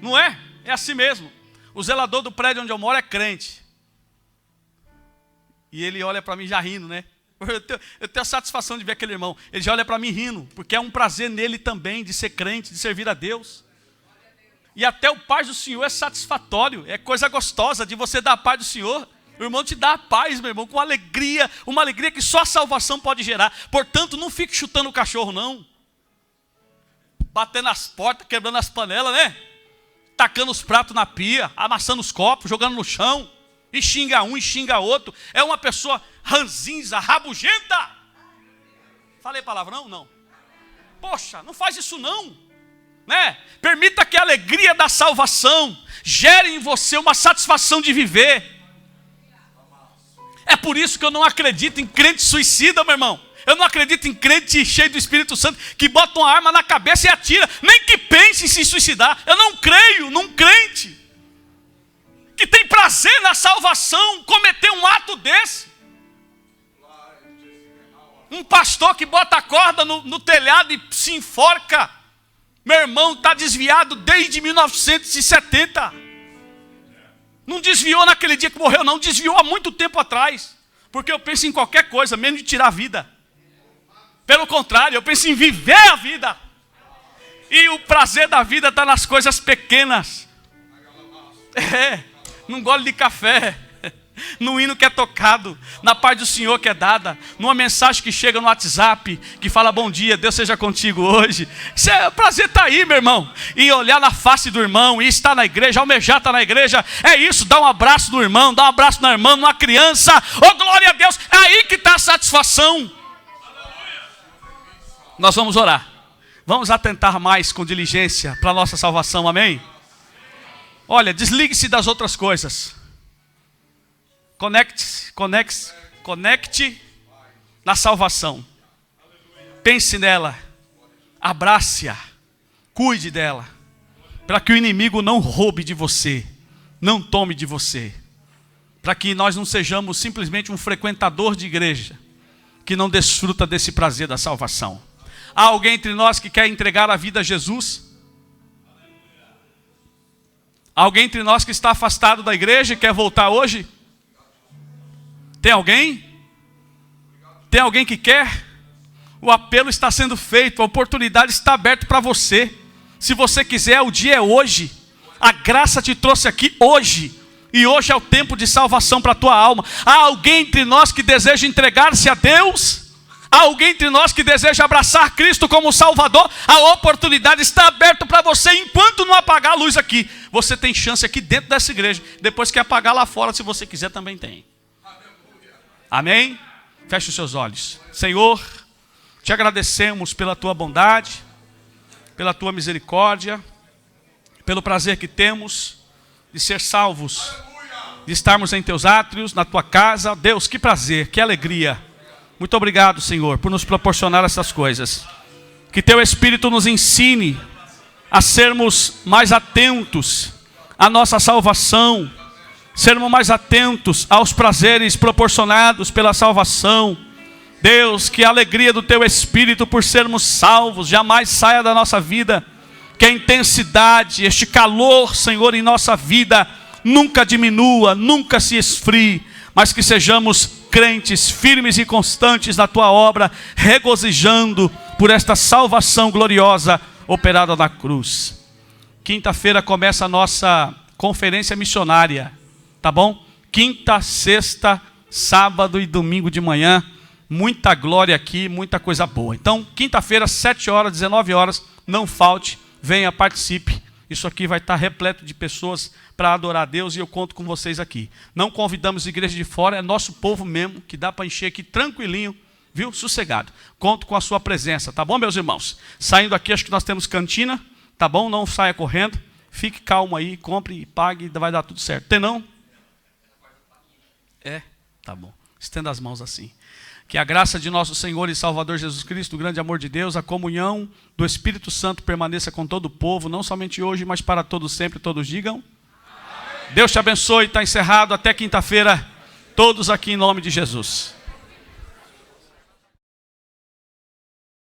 Não é? É assim mesmo. O zelador do prédio onde eu moro é crente. E ele olha para mim já rindo, né? Eu tenho a satisfação de ver aquele irmão. Ele já olha para mim rindo, porque é um prazer nele também de ser crente, de servir a Deus. E até o paz do Senhor é satisfatório. É coisa gostosa de você dar a paz do Senhor. O irmão te dá a paz, meu irmão, com alegria, uma alegria que só a salvação pode gerar. Portanto, não fique chutando o cachorro, não. Batendo as portas, quebrando as panelas, né? Tacando os pratos na pia, amassando os copos, jogando no chão. E xinga um e xinga outro. É uma pessoa ranzinza, rabugenta. Falei palavrão? Não. Poxa, não faz isso não. Né? Permita que a alegria da salvação gere em você uma satisfação de viver. É por isso que eu não acredito em crente suicida, meu irmão. Eu não acredito em crente cheio do Espírito Santo que bota uma arma na cabeça e atira. Nem que pense em se suicidar. Eu não creio num crente que tem prazer na salvação cometer um ato desse. Um pastor que bota a corda no telhado e se enforca. Meu irmão está desviado desde 1970. Não desviou naquele dia que morreu, não. Desviou há muito tempo atrás. Porque eu penso em qualquer coisa, menos de tirar a vida. Pelo contrário, eu penso em viver a vida. E o prazer da vida está nas coisas pequenas. Num gole de café, no hino que é tocado, na paz do Senhor que é dada, numa mensagem que chega no WhatsApp, que fala bom dia, Deus seja contigo hoje. O prazer está aí, meu irmão. E olhar na face do irmão, e estar na igreja, almejar estar na igreja. É isso, dar um abraço no irmão, dar um abraço na irmã, numa criança. Oh, glória a Deus, é aí que está a satisfação. Nós vamos orar. Vamos atentar mais com diligência para a nossa salvação, amém? Olha, desligue-se das outras coisas. Conecte na salvação. Pense nela. Abrace-a. Cuide dela. Para que o inimigo não roube de você. Não tome de você. Para que nós não sejamos simplesmente um frequentador de igreja que não desfruta desse prazer da salvação. Há alguém entre nós que quer entregar a vida a Jesus? Há alguém entre nós que está afastado da igreja e quer voltar hoje? Tem alguém? Tem alguém que quer? O apelo está sendo feito, a oportunidade está aberta para você. Se você quiser, o dia é hoje. A graça te trouxe aqui hoje. E hoje é o tempo de salvação para a tua alma. Há alguém entre nós que deseja entregar-se a Deus? Há alguém entre nós que deseja abraçar Cristo como Salvador? A oportunidade está aberta para você. Enquanto não apagar a luz aqui, você tem chance aqui dentro dessa igreja. Depois que apagar lá fora, se você quiser, também tem. Amém? Feche os seus olhos. Senhor, te agradecemos pela tua bondade, pela tua misericórdia, pelo prazer que temos de ser salvos, de estarmos em teus átrios, na tua casa. Deus, que prazer, que alegria. Muito obrigado, Senhor, por nos proporcionar essas coisas. Que teu Espírito nos ensine a sermos mais atentos à nossa salvação, sermos mais atentos aos prazeres proporcionados pela salvação. Deus, que a alegria do teu Espírito por sermos salvos jamais saia da nossa vida. Que a intensidade, este calor, Senhor, em nossa vida nunca diminua, nunca se esfrie, mas que sejamos crentes firmes e constantes na tua obra, regozijando por esta salvação gloriosa operada na cruz. Quinta-feira começa a nossa conferência missionária, tá bom? Quinta, sexta, sábado e domingo de manhã, muita glória aqui, muita coisa boa. Então, quinta-feira, 7 horas, 19 horas, não falte, venha, participe. Isso aqui vai estar repleto de pessoas para adorar a Deus e eu conto com vocês aqui. Não convidamos igreja de fora, é nosso povo mesmo, que dá para encher aqui tranquilinho, viu? Sossegado. Conto com a sua presença, tá bom, meus irmãos? Saindo aqui, acho que nós temos cantina, tá bom? Não saia correndo, fique calmo aí, compre e pague, vai dar tudo certo. Tem não? Tá bom. Estenda as mãos assim. Que a graça de nosso Senhor e Salvador Jesus Cristo, o grande amor de Deus, a comunhão do Espírito Santo permaneça com todo o povo, não somente hoje, mas para todos sempre, todos digam. Amém. Deus te abençoe, está encerrado, até quinta-feira, todos aqui em nome de Jesus.